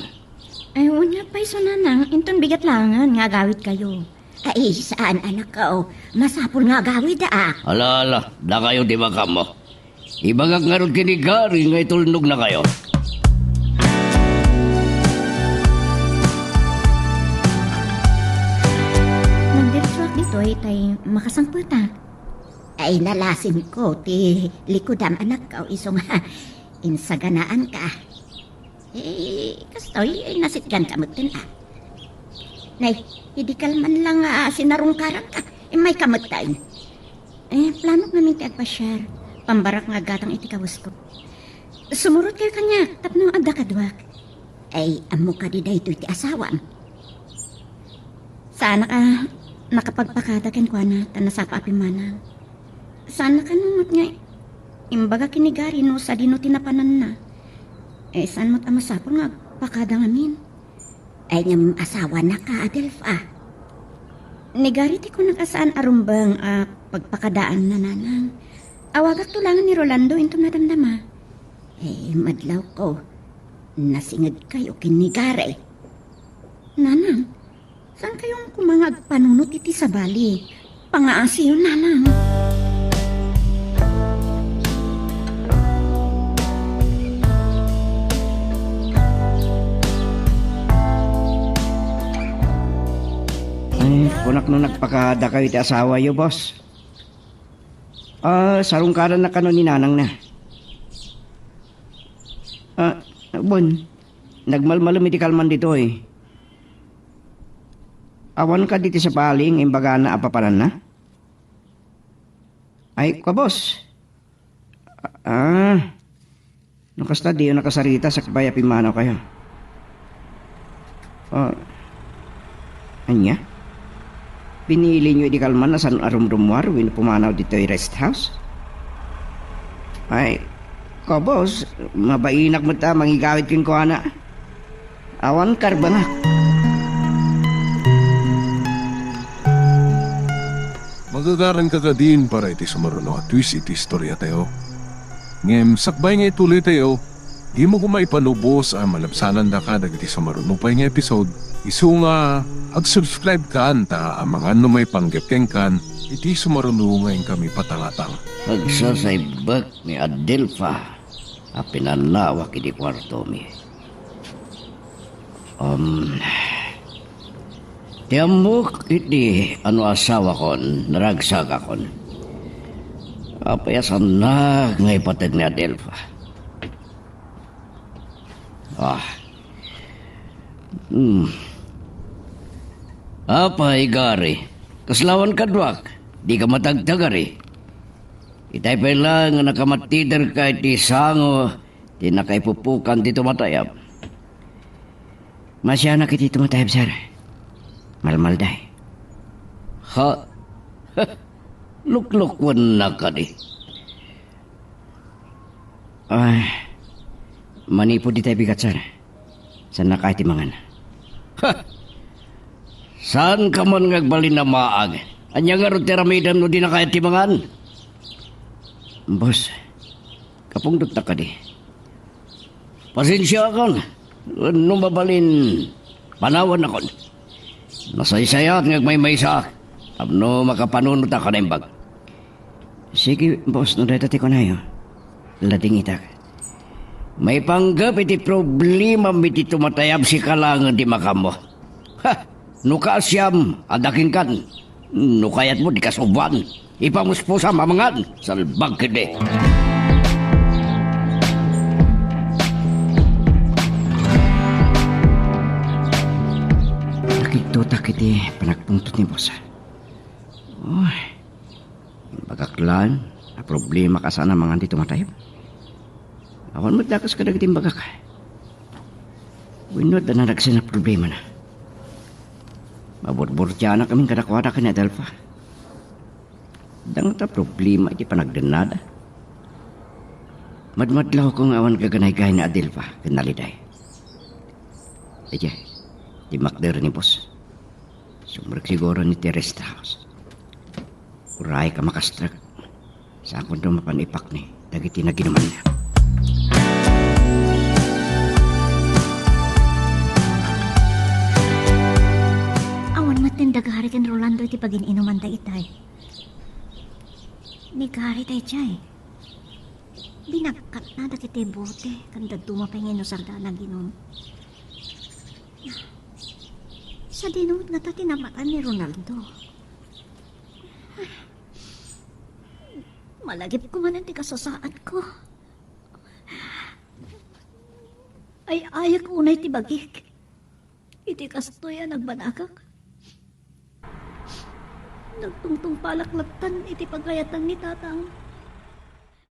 Ay, unya pa'y sunanang, inton bigat langan nga agawid kayo. Ay, saan anak ka masapul nga agawid Ala, da kayo di makamo. Ibagag nga ron kini Gary nga itulnog na kayo. Nagdiretsuak dito tay makasangputa. Ay, nalasim ko ti likodam anak ka isong insaganaan ka. Kastoy, nasitgan ka mo ah. Nay, hindi ka man lang sinarungkaran ka. May kamot tayo. Plano namin ti agpasyar. Pambarak nga gatang iti kawas ko. Sumurot kayo kanya, tapno adda kadwak. Amo ka di dahito iti asawam. Sana ka nakapagpakadakin ko na tanasapa api manang. Sana ka numot nga. Imbaga kinigari no sa dino tinapanan na. Saan mo't amasapon nga pakada ngamin. Ngam asawa na ka, Adelfa. Nigari ti ko nakasaan arumbang pagpakadaan na nanang. Awagak tulangan ni Rolando into nadamdama. Madlaw ko. Nasingad kayo kinigari. Nanang, saan kayong kumangag panunot iti sa bali? Pangaasi yun, nanang. Kunak no nagpakada kayo ti asawa yo, boss. Sarungkaran na kano ni nanang na. Bon, nagmalmalam iti kalman dito eh. Awan ka dito sa paling, imbaga na apaparan na? Ay, ka boss. Nakasta di nakasarita sa kabaya pimanaw kayo. Anya? Pinili nyo di kalman na san arumrumwar win pumanaw dito yung rest house? Ay, ko boss, mabainak mo ta, mangigawit kin ko ana. Awan karbangak. Magagaran ka ka din para iti sumaruno at twist iti istorya tayo. Ngem sakbay nga ituloy tayo, di mo kumay panubos malabsanan da ka dagiti sumaruno pa nga episode. Isu nga ag-subscribe ka anta mga may panggapkeng kan iti sumaruno ngayon kami patangatang. Agsasaybak ni Adelfa a pinanawak iti kwarto mi. Tiamok iti asawa kon, naragsaga kon. Apayasan na nga ipatid ni Adelfa. Apay gari, kaslawan kadwak, di ka matagtagari. Itay pa lang nga nakamatider ka iti sango, di nakaipupukan dito matayab. Masya na kiti tumatayab, sir. Malmalday. Luklukwan na ka di. Manipo di tayo bigat, sir. Saan na kahit imangan? Saan ka man ngagbalin na maag? Anya nga ron tiramidam no di na kahit imangan? Boss, kapungdot na ka di. Pasensya akon. Nung mabalin, panawan akon. Nasaysayat ngagmay-may sa no makapanunod ako na imbag. Sige, boss, no dahil ko na yun. Lading itak. May panggap iti problema iti tumatayab si kalangan di makamo. No kaasyam, adakin kan. No kayat mo di kasuban. Ipamuspo sa mamangan. Salbag kede. Nakitutak iti panagpungtot ni boss. Bagaklan, na problema ka sana mga dito matayab. Awan mo dakas ka dagitin bagak. Winod na nagsin na problema na. Mabur-burtya na kaming kadakwada ka ni Adelfa. Dang ta problema iti panagdanada. Madmadlaw kong awan kaganay-gay na Adelfa kanaliday. Ejay, di makder ni boss. Sumurag siguro ni rest house. Uray ka makastrak. Sa akong dumapanipak ni dagiti na ginuman niya. Dagahari kan Rolando iti pagininuman da itay. Nigahari tayo chay. Binagkat na dakiti bote kan daduma pa nga sarda na ginom. Sa dinumot nga ta tinamatan ni Ronaldo. Malagip ko man ang tigasasaad ko. ay ayak unay ti bagik. Iti kastoy nagbanakak. Nagtungtong palaklatan iti pagayatan ni tatang.